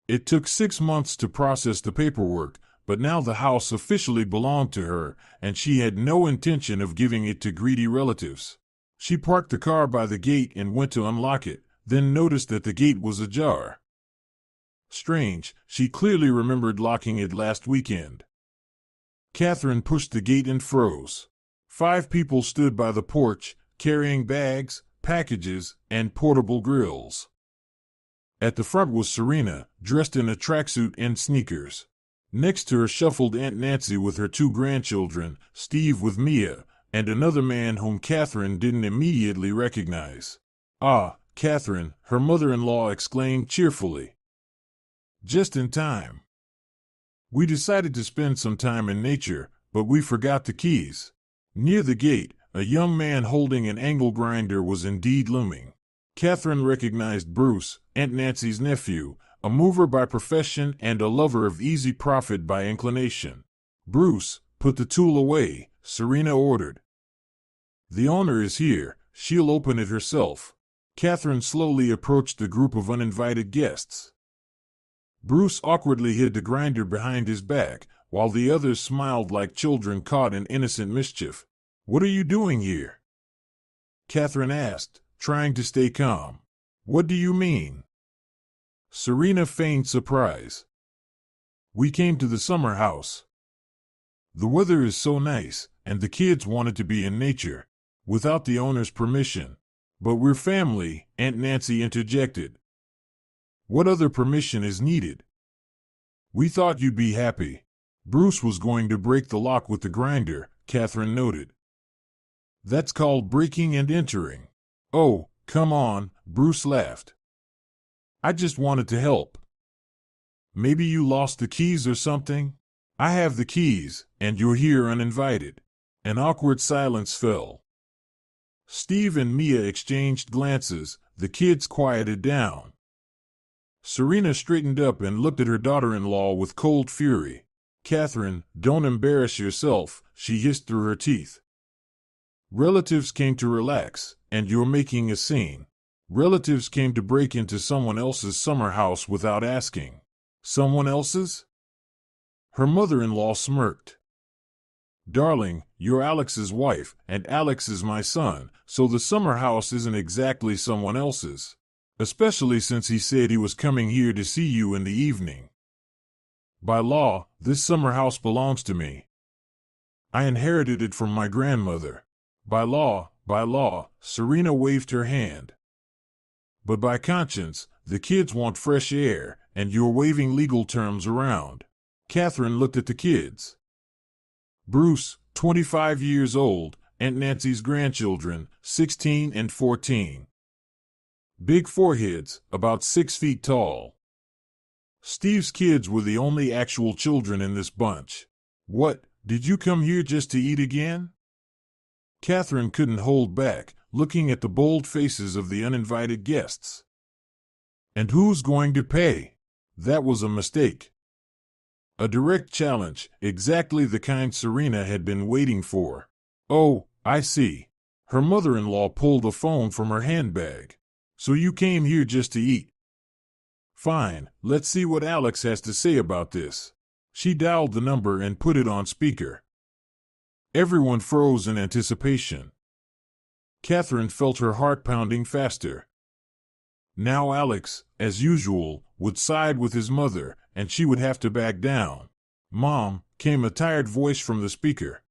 It took 6 months to process the paperwork, but now the house officially belonged to her, and she had no intention of giving it to greedy relatives. She parked the car by the gate and went to unlock it, then noticed that the gate was ajar. Strange, she clearly remembered locking it last weekend. Catherine pushed the gate and froze. 5 people stood by the porch, carrying bags, packages, and portable grills. At the front was Serena, dressed in a tracksuit and sneakers. Next to her shuffled Aunt Nancy with her 2 grandchildren, Steve with Mia, and another man whom Catherine didn't immediately recognize. Ah, Catherine, her mother-in-law exclaimed cheerfully. Just in time. We decided to spend some time in nature, but we forgot the keys. Near the gate, a young man holding an angle grinder was indeed looming. Catherine recognized Bruce, Aunt Nancy's nephew, a mover by profession and a lover of easy profit by inclination. Bruce, put the tool away, Serena ordered. The owner is here, she'll open it herself. Catherine slowly approached the group of uninvited guests. Bruce awkwardly hid the grinder behind his back, while the others smiled like children caught in innocent mischief. What are you doing here? Catherine asked, trying to stay calm. What do you mean? Serena feigned surprise. We came to the summer house. The weather is so nice, and the kids wanted to be in nature, without the owner's permission. But we're family, Aunt Nancy interjected. What other permission is needed? We thought you'd be happy. Bruce was going to break the lock with the grinder, Catherine noted. That's called breaking and entering. Oh, come on, Bruce laughed. I just wanted to help. Maybe you lost the keys or something? I have the keys, and you're here uninvited. An awkward silence fell. Steve and Mia exchanged glances, the kids quieted down. Serena straightened up and looked at her daughter-in-law with cold fury. Catherine, don't embarrass yourself, she hissed through her teeth. Relatives came to relax, and you're making a scene. Relatives came to break into someone else's summer house without asking. Someone else's? Her mother-in-law smirked. Darling, you're Alex's wife, and Alex is my son, so the summer house isn't exactly someone else's. Especially since he said he was coming here to see you in the evening. By law, this summer house belongs to me. I inherited it from my grandmother. By law, Serena waved her hand. But by conscience, the kids want fresh air, and you're waving legal terms around. Catherine looked at the kids. Bruce, 25 years old, Aunt Nancy's grandchildren, 16 and 14. Big foreheads, about 6 feet tall. Steve's kids were the only actual children in this bunch. What, did you come here just to eat again? Catherine couldn't hold back, looking at the bold faces of the uninvited guests. And who's going to pay? That was a mistake. A direct challenge, exactly the kind Serena had been waiting for. Oh, I see. Her mother-in-law pulled a phone from her handbag. So you came here just to eat? Fine, let's see what Alex has to say about this. She dialed the number and put it on speaker. Everyone froze in anticipation. Catherine felt her heart pounding faster. Now Alex, as usual, would side with his mother, and she would have to back down. Mom, came a tired voice from the speaker.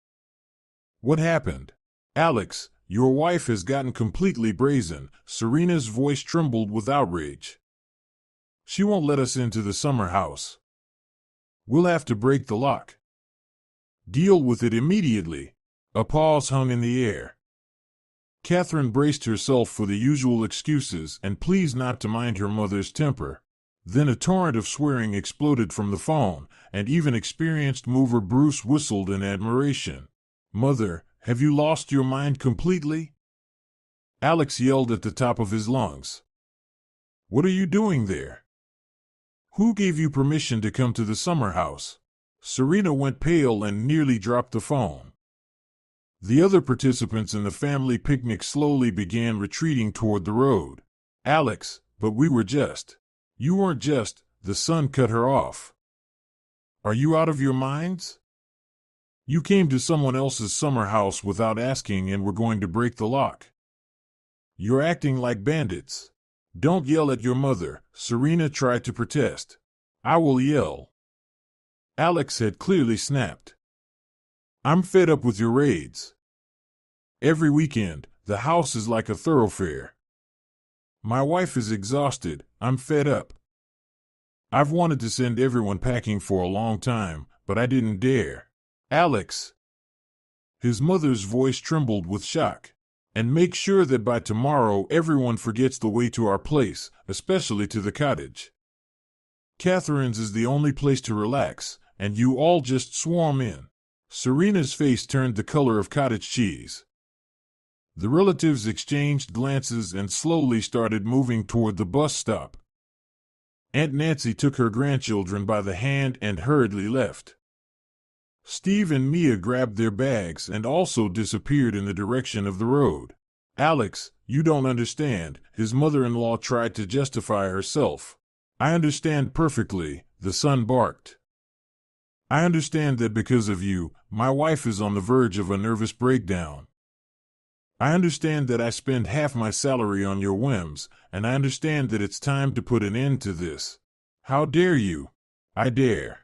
What happened? Alex, your wife has gotten completely brazen. Serena's voice trembled with outrage. She won't let us into the summer house. We'll have to break the lock. Deal with it immediately. A pause hung in the air. Catherine braced herself for the usual excuses and pleas not to mind her mother's temper. Then a torrent of swearing exploded from the phone, and even experienced mover Bruce whistled in admiration. Mother, have you lost your mind completely? Alex yelled at the top of his lungs. What are you doing there? Who gave you permission to come to the summer house? Serena went pale and nearly dropped the phone. The other participants in the family picnic slowly began retreating toward the road. Alex, but we were just. You weren't just, the son cut her off. Are you out of your minds? You came to someone else's summer house without asking and were going to break the lock. You're acting like bandits. Don't yell at your mother, Serena tried to protest. I will yell. Alex had clearly snapped. I'm fed up with your raids. Every weekend, the house is like a thoroughfare. My wife is exhausted, I'm fed up. I've wanted to send everyone packing for a long time, but I didn't dare. Alex. His mother's voice trembled with shock. And make sure that by tomorrow everyone forgets the way to our place, especially to the cottage. Catherine's is the only place to relax, and you all just swarm in. Serena's face turned the color of cottage cheese. The relatives exchanged glances and slowly started moving toward the bus stop. Aunt Nancy took her grandchildren by the hand and hurriedly left. Steve and Mia grabbed their bags and also disappeared in the direction of the road. Alex, you don't understand, his mother-in-law tried to justify herself. I understand perfectly, the son barked. I understand that because of you, my wife is on the verge of a nervous breakdown. I understand that I spend half my salary on your whims, and I understand that it's time to put an end to this. How dare you? I dare.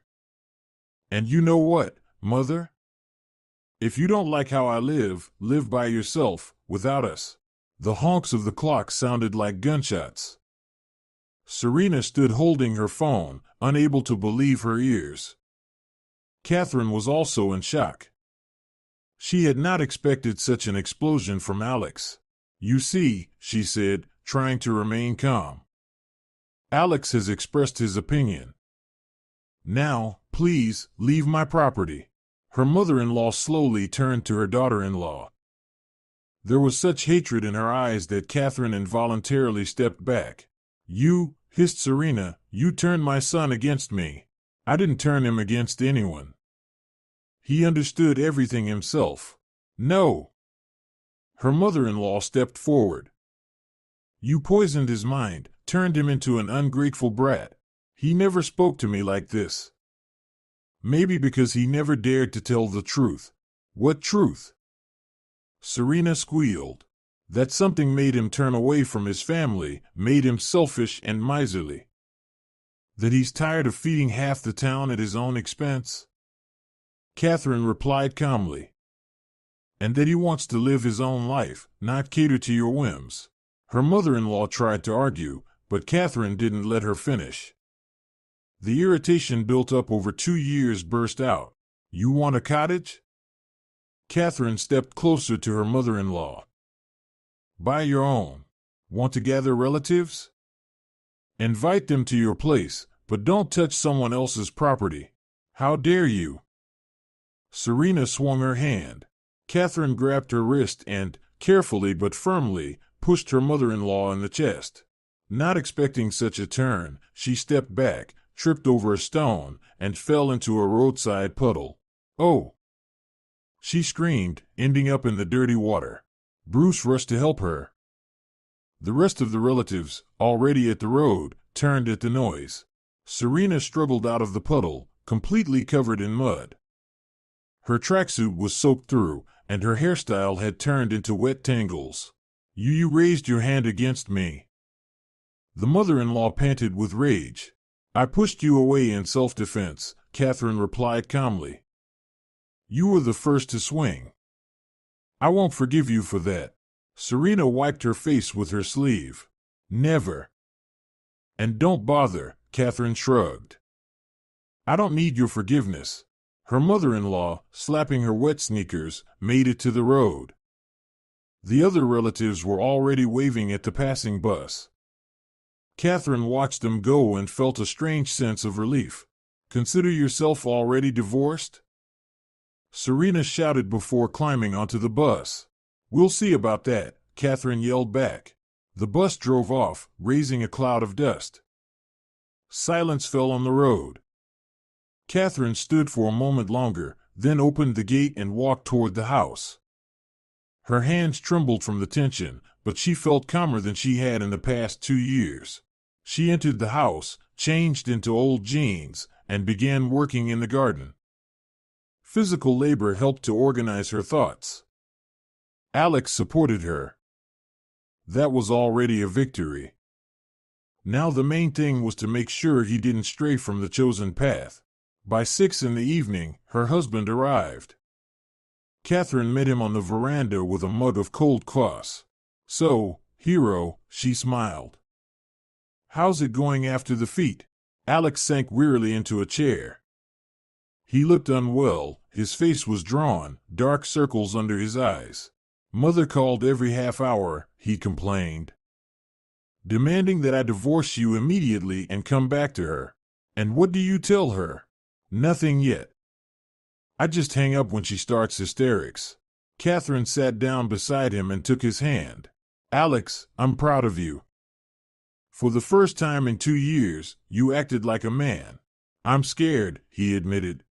And you know what, Mother? If you don't like how I live, live by yourself, without us. The honks of the clock sounded like gunshots. Serena stood holding her phone, unable to believe her ears. Catherine was also in shock. She had not expected such an explosion from Alex. You see, she said, trying to remain calm. Alex has expressed his opinion. Now, please, leave my property. Her mother-in-law slowly turned to her daughter-in-law. There was such hatred in her eyes that Catherine involuntarily stepped back. You, hissed Serena, you turned my son against me. I didn't turn him against anyone. He understood everything himself. No. Her mother-in-law stepped forward. You poisoned his mind, turned him into an ungrateful brat. He never spoke to me like this. Maybe because he never dared to tell the truth. What truth? Serena squealed. That something made him turn away from his family, made him selfish and miserly. That he's tired of feeding half the town at his own expense? Catherine replied calmly. And that he wants to live his own life, not cater to your whims. Her mother-in-law tried to argue, but Catherine didn't let her finish. The irritation built up over 2 years burst out. You want a cottage? Catherine stepped closer to her mother-in-law. Buy your own. Want to gather relatives? Invite them to your place, But don't touch someone else's property. How dare you? Serena swung her hand. Catherine grabbed her wrist and, carefully but firmly, pushed her mother-in-law in the chest. Not expecting such a turn, she stepped back, tripped over a stone, and fell into a roadside puddle. "Oh!" she screamed, ending up in the dirty water. Bruce rushed to help her. The rest of the relatives, already at the road, turned at the noise. Serena struggled out of the puddle, completely covered in mud. Her tracksuit was soaked through, and her hairstyle had turned into wet tangles. You raised your hand against me." The mother-in-law panted with rage. "I pushed you away in self-defense," Catherine replied calmly. "You were the first to swing. I won't forgive you for that." Serena wiped her face with her sleeve. "Never." "And don't bother," Catherine shrugged. "I don't need your forgiveness." Her mother-in-law, slapping her wet sneakers, made it to the road. The other relatives were already waving at the passing bus. Catherine watched them go and felt a strange sense of relief. "Consider yourself already divorced?" Serena shouted before climbing onto the bus. "We'll see about that," Catherine yelled back. The bus drove off, raising a cloud of dust. Silence fell on the road. Catherine stood for a moment longer, then opened the gate and walked toward the house. Her hands trembled from the tension, but she felt calmer than she had in the past 2 years. She entered the house, changed into old jeans, and began working in the garden. Physical labor helped to organize her thoughts. Alex supported her. That was already a victory. Now the main thing was to make sure he didn't stray from the chosen path. By 6 in the evening, her husband arrived. Catherine met him on the veranda with a mug of cold kvass. "So, hero," she smiled. "How's it going after the feat?" Alex sank wearily into a chair. He looked unwell, his face was drawn, dark circles under his eyes. "Mother called every half hour," he complained, "demanding that I divorce you immediately and come back to her. And what do you tell her?" "Nothing yet. I just hang up when she starts hysterics." Catherine sat down beside him and took his hand. "Alex, I'm proud of you. For the first time in 2 years, you acted like a man." "I'm scared," he admitted.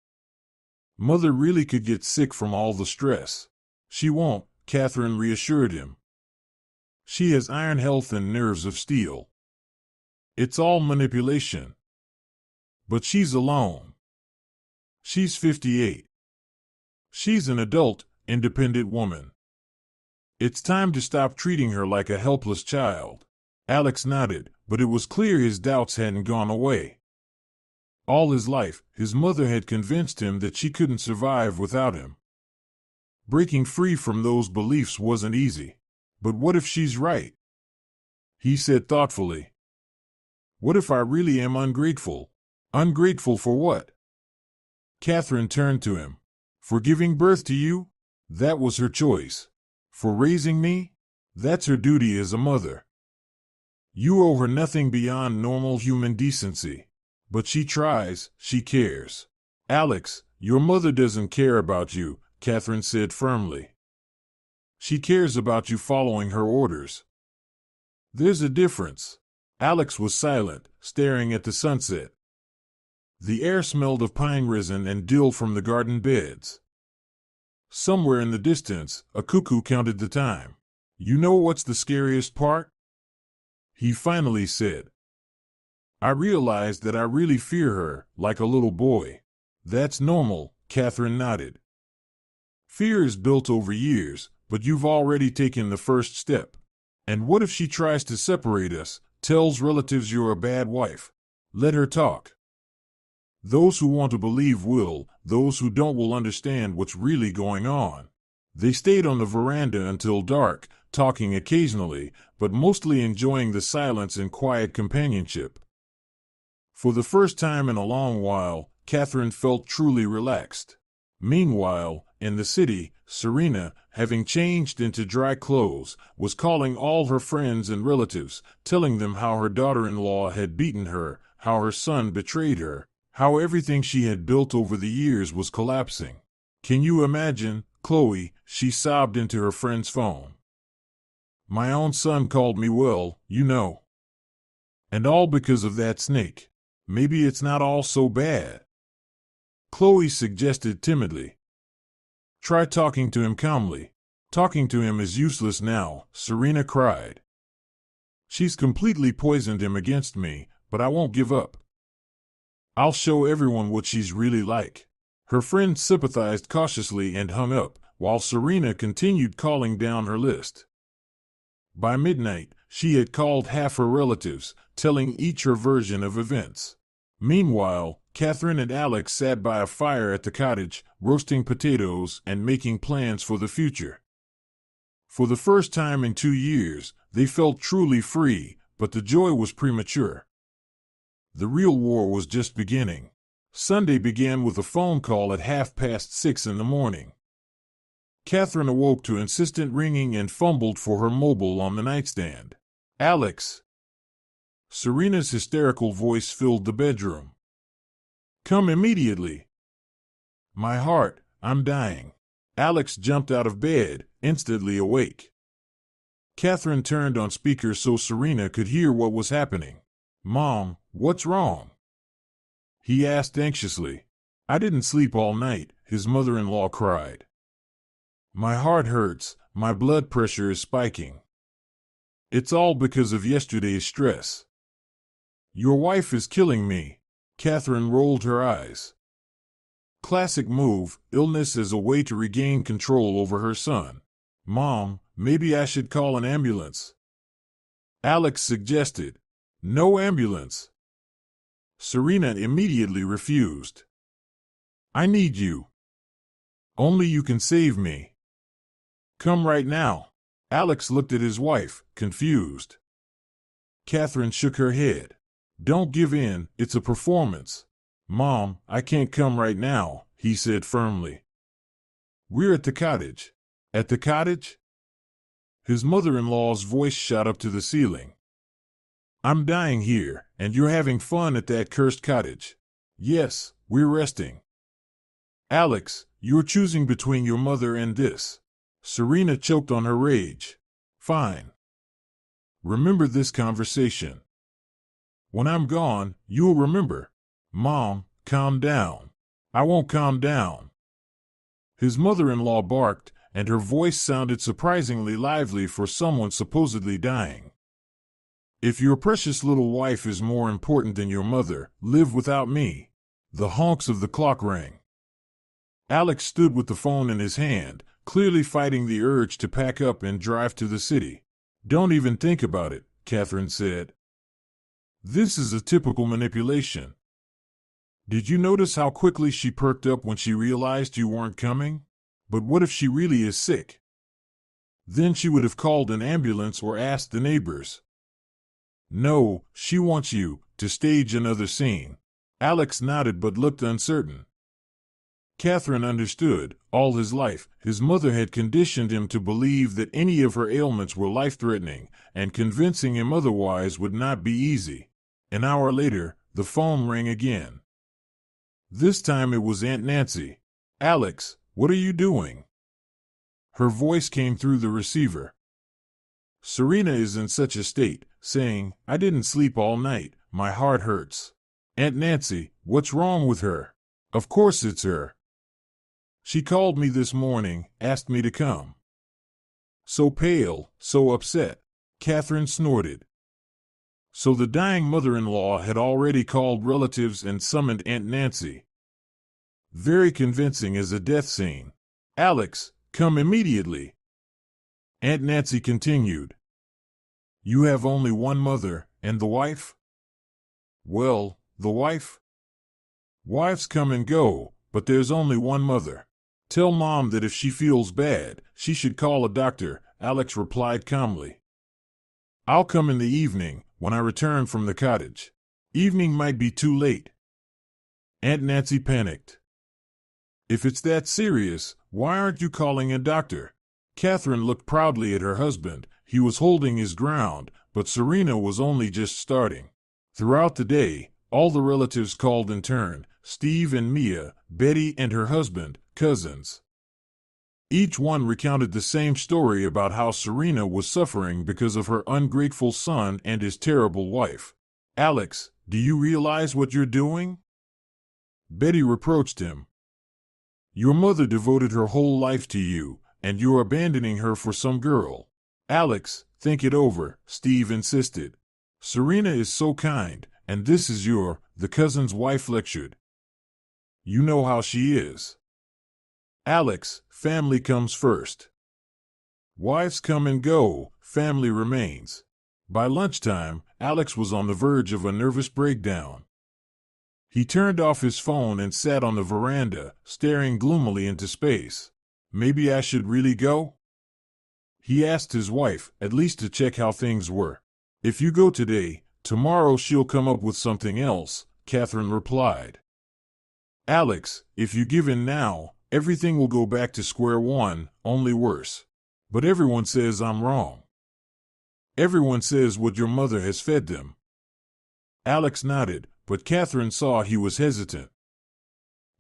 "Mother really could get sick from all the stress." "She won't," Catherine reassured him. "She has iron health and nerves of steel. It's all manipulation. But she's alone. She's 58. She's an adult, independent woman. It's time to stop treating her like a helpless child." Alex nodded, but it was clear his doubts hadn't gone away. All his life, his mother had convinced him that she couldn't survive without him. Breaking free from those beliefs wasn't easy. But what if she's right? He said thoughtfully. "What if I really am ungrateful?" "Ungrateful for what?" Catherine turned to him. "For giving birth to you? That was her choice. For raising me? That's her duty as a mother. You owe her nothing beyond normal human decency. But she tries, she cares." "Alex, your mother doesn't care about you," Catherine said firmly. "She cares about you following her orders." "There's a difference." Alex was silent, staring at the sunset. The air smelled of pine resin and dill from the garden beds. Somewhere in the distance, a cuckoo counted the time. "You know what's the scariest part?" he finally said. "I realized that I really fear her, like a little boy." "That's normal," Catherine nodded. "Fear is built over years, but you've already taken the first step. And what if she tries to separate us, tells relatives you're a bad wife? Let her talk. Those who want to believe will, those who don't will understand what's really going on." They stayed on the veranda until dark, talking occasionally, but mostly enjoying the silence and quiet companionship. For the first time in a long while, Catherine felt truly relaxed. Meanwhile, in the city, Serena, having changed into dry clothes, was calling all her friends and relatives, telling them how her daughter-in-law had beaten her, how her son betrayed her, how everything she had built over the years was collapsing. "Can you imagine, Chloe?" she sobbed into her friend's phone. "My own son called me, well, you know. And all because of that snake. Maybe it's not all so bad." Chloe suggested timidly. "Try talking to him calmly." "Talking to him is useless now," Serena cried. "She's completely poisoned him against me, but I won't give up. I'll show everyone what she's really like." Her friend sympathized cautiously and hung up, while Serena continued calling down her list. By midnight, she had called half her relatives, telling each her version of events. Meanwhile, Catherine and Alex sat by a fire at the cottage, roasting potatoes and making plans for the future. For the first time in 2 years, they felt truly free, but the joy was premature. The real war was just beginning. Sunday began with a phone call at 6:30 in the morning. Catherine awoke to insistent ringing and fumbled for her mobile on the nightstand. "Alex!" Serena's hysterical voice filled the bedroom. "Come immediately." "My heart, I'm dying." Alex jumped out of bed, instantly awake. Catherine turned on speaker so Serena could hear what was happening. "Mom, what's wrong?" he asked anxiously. "I didn't sleep all night," his mother-in-law cried. "My heart hurts, my blood pressure is spiking. It's all because of yesterday's stress. Your wife is killing me." Catherine rolled her eyes. Classic move, illness as a way to regain control over her son. "Mom, maybe I should call an ambulance," Alex suggested. "No ambulance." Serena immediately refused. "I need you. Only you can save me. Come right now." Alex looked at his wife, confused. Catherine shook her head. "Don't give in, it's a performance." "Mom, I can't come right now," he said firmly. "We're at the cottage." "At the cottage?" His mother-in-law's voice shot up to the ceiling. "I'm dying here, and you're having fun at that cursed cottage." "Yes, we're resting." "Alex, you're choosing between your mother and this." Serena choked on her rage. "Fine. Remember this conversation. When I'm gone, you'll remember." "Mom, calm down." "I won't calm down." His mother-in-law barked, and her voice sounded surprisingly lively for someone supposedly dying. "If your precious little wife is more important than your mother, live without me." The honks of the clock rang. Alex stood with the phone in his hand, clearly fighting the urge to pack up and drive to the city. "Don't even think about it," Catherine said. "This is a typical manipulation." "Did you notice how quickly she perked up when she realized you weren't coming? But what if she really is sick? Then she would have called an ambulance or asked the neighbors." "No, she wants you to stage another scene." Alex nodded but looked uncertain. Catherine understood. All his life, his mother had conditioned him to believe that any of her ailments were life-threatening, and convincing him otherwise would not be easy. An hour later, the phone rang again. This time it was Aunt Nancy. "Alex, what are you doing?" Her voice came through the receiver. "Serena is in such a state, saying, 'I didn't sleep all night, my heart hurts.'" "Aunt Nancy, what's wrong with her?" "Of course it's her. She called me this morning, asked me to come. So pale, so upset." Catherine snorted. So the dying mother-in-law had already called relatives and summoned Aunt Nancy. Very convincing as a death scene. "Alex, come immediately." Aunt Nancy continued. "You have only one mother, and the wife?" "Well, the wife? Wives come and go, but there's only one mother. Tell Mom that if she feels bad, she should call a doctor," Alex replied calmly. "I'll come in the evening, when I return from the cottage." "Evening might be too late." Aunt Nancy panicked. "If it's that serious, why aren't you calling a doctor?" Catherine looked proudly at her husband. He was holding his ground, but Serena was only just starting. Throughout the day, All the relatives called in turn: Steve and Mia, Betty and her husband, cousins. Each one recounted the same story about how Serena was suffering because of her ungrateful son and his terrible wife. "Alex, do you realize what you're doing?" Betty reproached him. "Your mother devoted her whole life to you, and you're abandoning her for some girl." "Alex, think it over," Steve insisted. "Serena is so kind, and this is the cousin's wife lectured. You know how she is. Alex, family comes first. Wives come and go, family remains." By lunchtime, Alex was on the verge of a nervous breakdown. He turned off his phone and sat on the veranda, staring gloomily into space. "Maybe I should really go?" he asked his wife, at least to check how things were. "If you go today, tomorrow she'll come up with something else," Catherine replied. "Alex, if you give in now, everything will go back to square one, only worse. But everyone says I'm wrong. Everyone says what your mother has fed them." Alex nodded, but Catherine saw he was hesitant.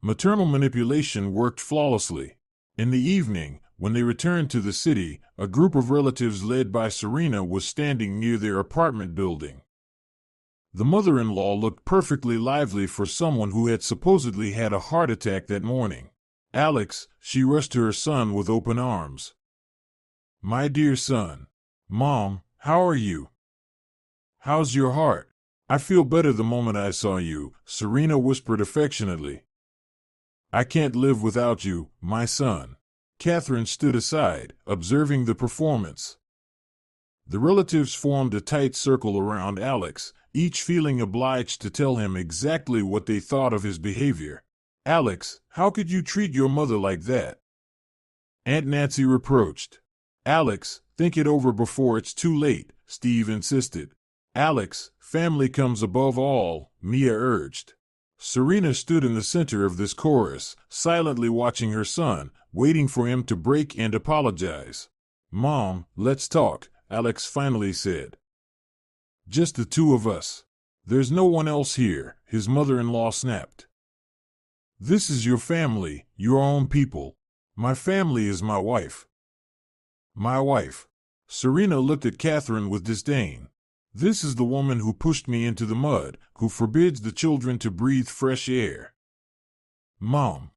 Maternal manipulation worked flawlessly. In the evening, when they returned to the city, a group of relatives led by Serena was standing near their apartment building. The mother-in-law looked perfectly lively for someone who had supposedly had a heart attack that morning. "Alex," she rushed to her son with open arms. "My dear son. Mom, how are you? How's your heart?" "I feel better the moment I saw you," Serena whispered affectionately. "I can't live without you, my son." Catherine stood aside, observing the performance. The relatives formed a tight circle around Alex, each feeling obliged to tell him exactly what they thought of his behavior. "Alex, how could you treat your mother like that?" Aunt Nancy reproached. "Alex, think it over before it's too late," Steve insisted. "Alex, family comes above all," Mia urged. Serena stood in the center of this chorus, silently watching her son, waiting for him to break and apologize. "Mom, let's talk," Alex finally said. "Just the two of us. There's no one else here," his mother-in-law snapped. "This is your family, your own people. My family is my wife." "My wife." Serena looked at Catherine with disdain. "This is the woman who pushed me into the mud, who forbids the children to breathe fresh air." "Mom.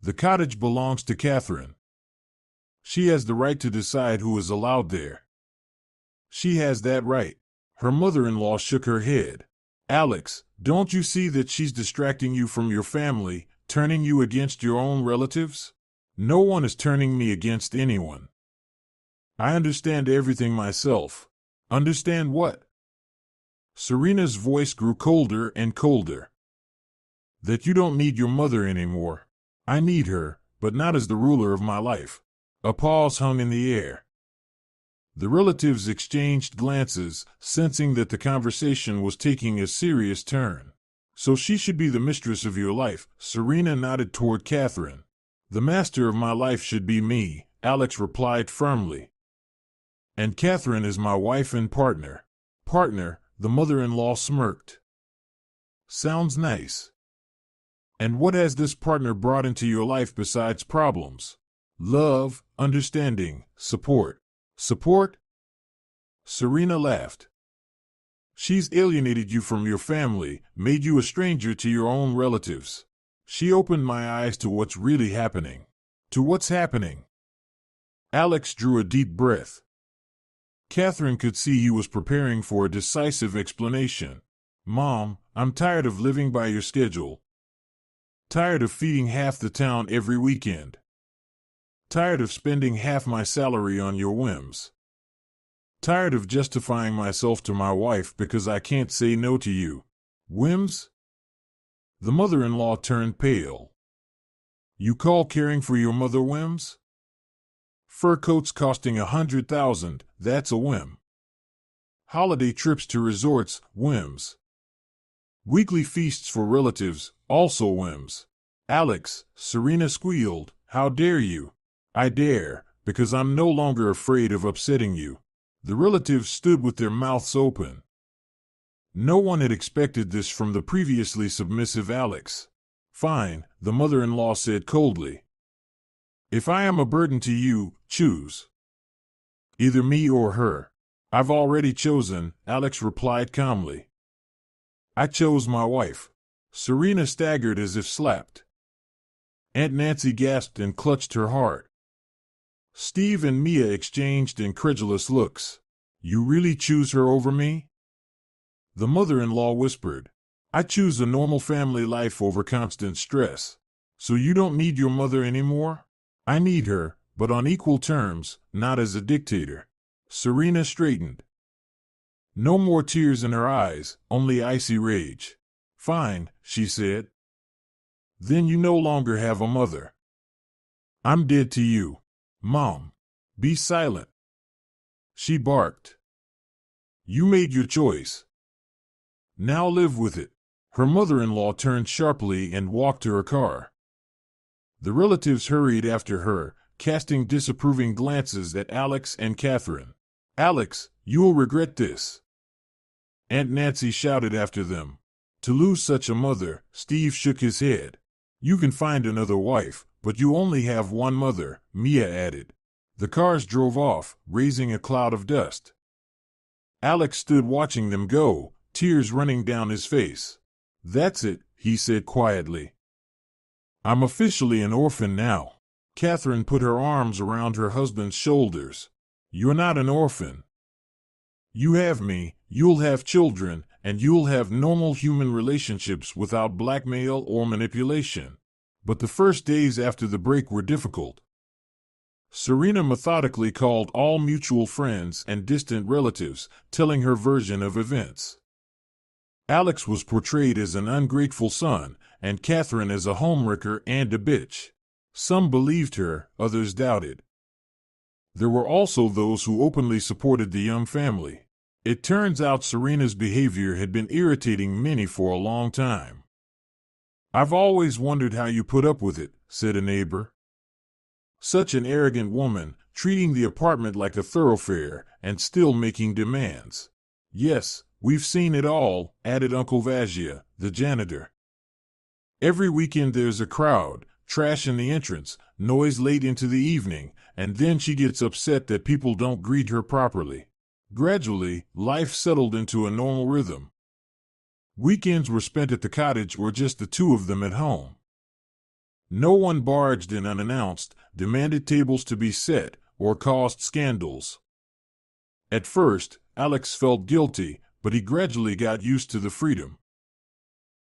The cottage belongs to Catherine. She has the right to decide who is allowed there." "She has that right." Her mother-in-law shook her head. "Alex, don't you see that she's distracting you from your family, turning you against your own relatives?" "No one is turning me against anyone. I understand everything myself." "Understand what?" Serena's voice grew colder and colder. "That you don't need your mother anymore. I need her, but not as the ruler of my life." A pause hung in the air. The relatives exchanged glances, sensing that the conversation was taking a serious turn. "So she should be the mistress of your life," Serena nodded toward Catherine. "The master of my life should be me," Alex replied firmly. "And Catherine is my wife and partner." "Partner," the mother-in-law smirked. "Sounds nice. And what has this partner brought into your life besides problems?" "Love, understanding, support." "Support?" Serena laughed. "She's alienated you from your family, made you a stranger to your own relatives. She opened my eyes to what's really happening." "To what's happening?" Alex drew a deep breath. Catherine could see he was preparing for a decisive explanation. "Mom, I'm tired of living by your schedule. Tired of feeding half the town every weekend. Tired of spending half my salary on your whims. Tired of justifying myself to my wife because I can't say no to you." "Whims?" The mother-in-law turned pale. "You call caring for your mother whims? Fur coats costing $100,000, that's a whim. Holiday trips to resorts, whims. Weekly feasts for relatives, also whims." "Alex," Serena squealed, "how dare you?" "I dare, because I'm no longer afraid of upsetting you." The relatives stood with their mouths open. No one had expected this from the previously submissive Alex. Fine, the mother-in-law said coldly. If I am a burden to you, choose. Either me or her. I've already chosen, Alex replied calmly. I chose my wife. Serena staggered as if slapped. Aunt Nancy gasped and clutched her heart. Steve and Mia exchanged incredulous looks. You really choose her over me? The mother-in-law whispered. I choose a normal family life over constant stress. So you don't need your mother anymore? I need her, but on equal terms, not as a dictator. Serena straightened. No more tears in her eyes, only icy rage. Fine, she said. Then you no longer have a mother. I'm dead to you. Mom, be silent. She barked. You made your choice. Now live with it. Her mother-in-law turned sharply and walked to her car. The relatives hurried after her, casting disapproving glances at Alex and Catherine. Alex, you'll regret this. Aunt Nancy shouted after them. To lose such a mother, Steve shook his head. You can find another wife, but you only have one mother, Mia added. The cars drove off, raising a cloud of dust. Alex stood watching them go, tears running down his face. That's it, he said quietly. I'm officially an orphan now. Catherine put her arms around her husband's shoulders. You're not an orphan. You have me, you'll have children, and you'll have normal human relationships without blackmail or manipulation. But the first days after the break were difficult. Serena methodically called all mutual friends and distant relatives, telling her version of events. Alex was portrayed as an ungrateful son, and Catherine as a homewrecker and a bitch. Some believed her, others doubted. There were also those who openly supported the young family. It turns out Serena's behavior had been irritating many for a long time. I've always wondered how you put up with it, said a neighbor. Such an arrogant woman, treating the apartment like a thoroughfare, and still making demands. Yes, we've seen it all, added Uncle Vagia, the janitor. Every weekend there's a crowd, trash in the entrance, noise late into the evening, and then she gets upset that people don't greet her properly. Gradually, life settled into a normal rhythm. Weekends were spent at the cottage or just the two of them at home. No one barged in unannounced, demanded tables to be set, or caused scandals. At first, Alex felt guilty, but he gradually got used to the freedom.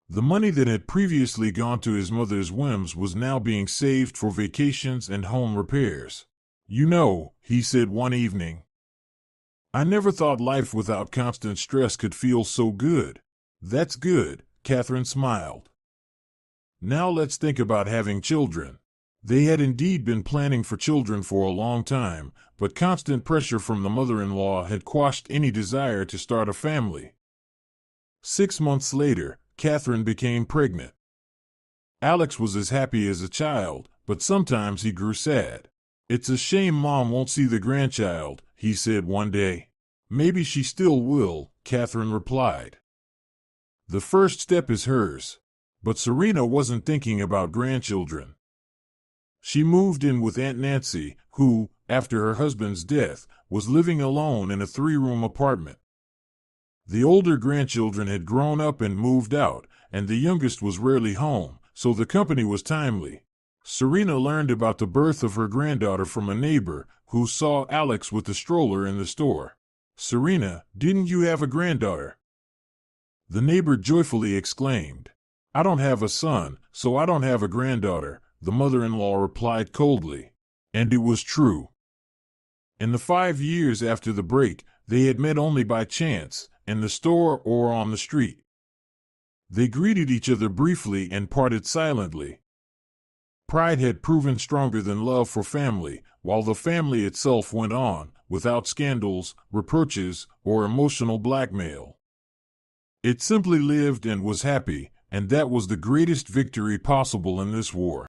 The money that had previously gone to his mother's whims was now being saved for vacations and home repairs. You know, he said one evening, I never thought life without constant stress could feel so good. That's good, Catherine smiled. Now let's think about having children. They had indeed been planning for children for a long time, but constant pressure from the mother-in-law had quashed any desire to start a family. 6 months later, Catherine became pregnant. Alex was as happy as a child, but sometimes he grew sad. It's a shame Mom won't see the grandchild, he said one day. Maybe she still will, Catherine replied. The first step is hers. But Serena wasn't thinking about grandchildren. She moved in with Aunt Nancy, who, after her husband's death, was living alone in a 3-room apartment. The older grandchildren had grown up and moved out, and the youngest was rarely home, so the company was timely. Serena learned about the birth of her granddaughter from a neighbor who saw Alex with the stroller in the store. Serena, didn't you have a granddaughter? The neighbor joyfully exclaimed. I don't have a son, so I don't have a granddaughter, the mother-in-law replied coldly. And it was true. In the 5 years after the break, they had met only by chance, in the store or on the street. They greeted each other briefly and parted silently. Pride had proven stronger than love for family, while the family itself went on, without scandals, reproaches, or emotional blackmail. It simply lived and was happy, and that was the greatest victory possible in this war.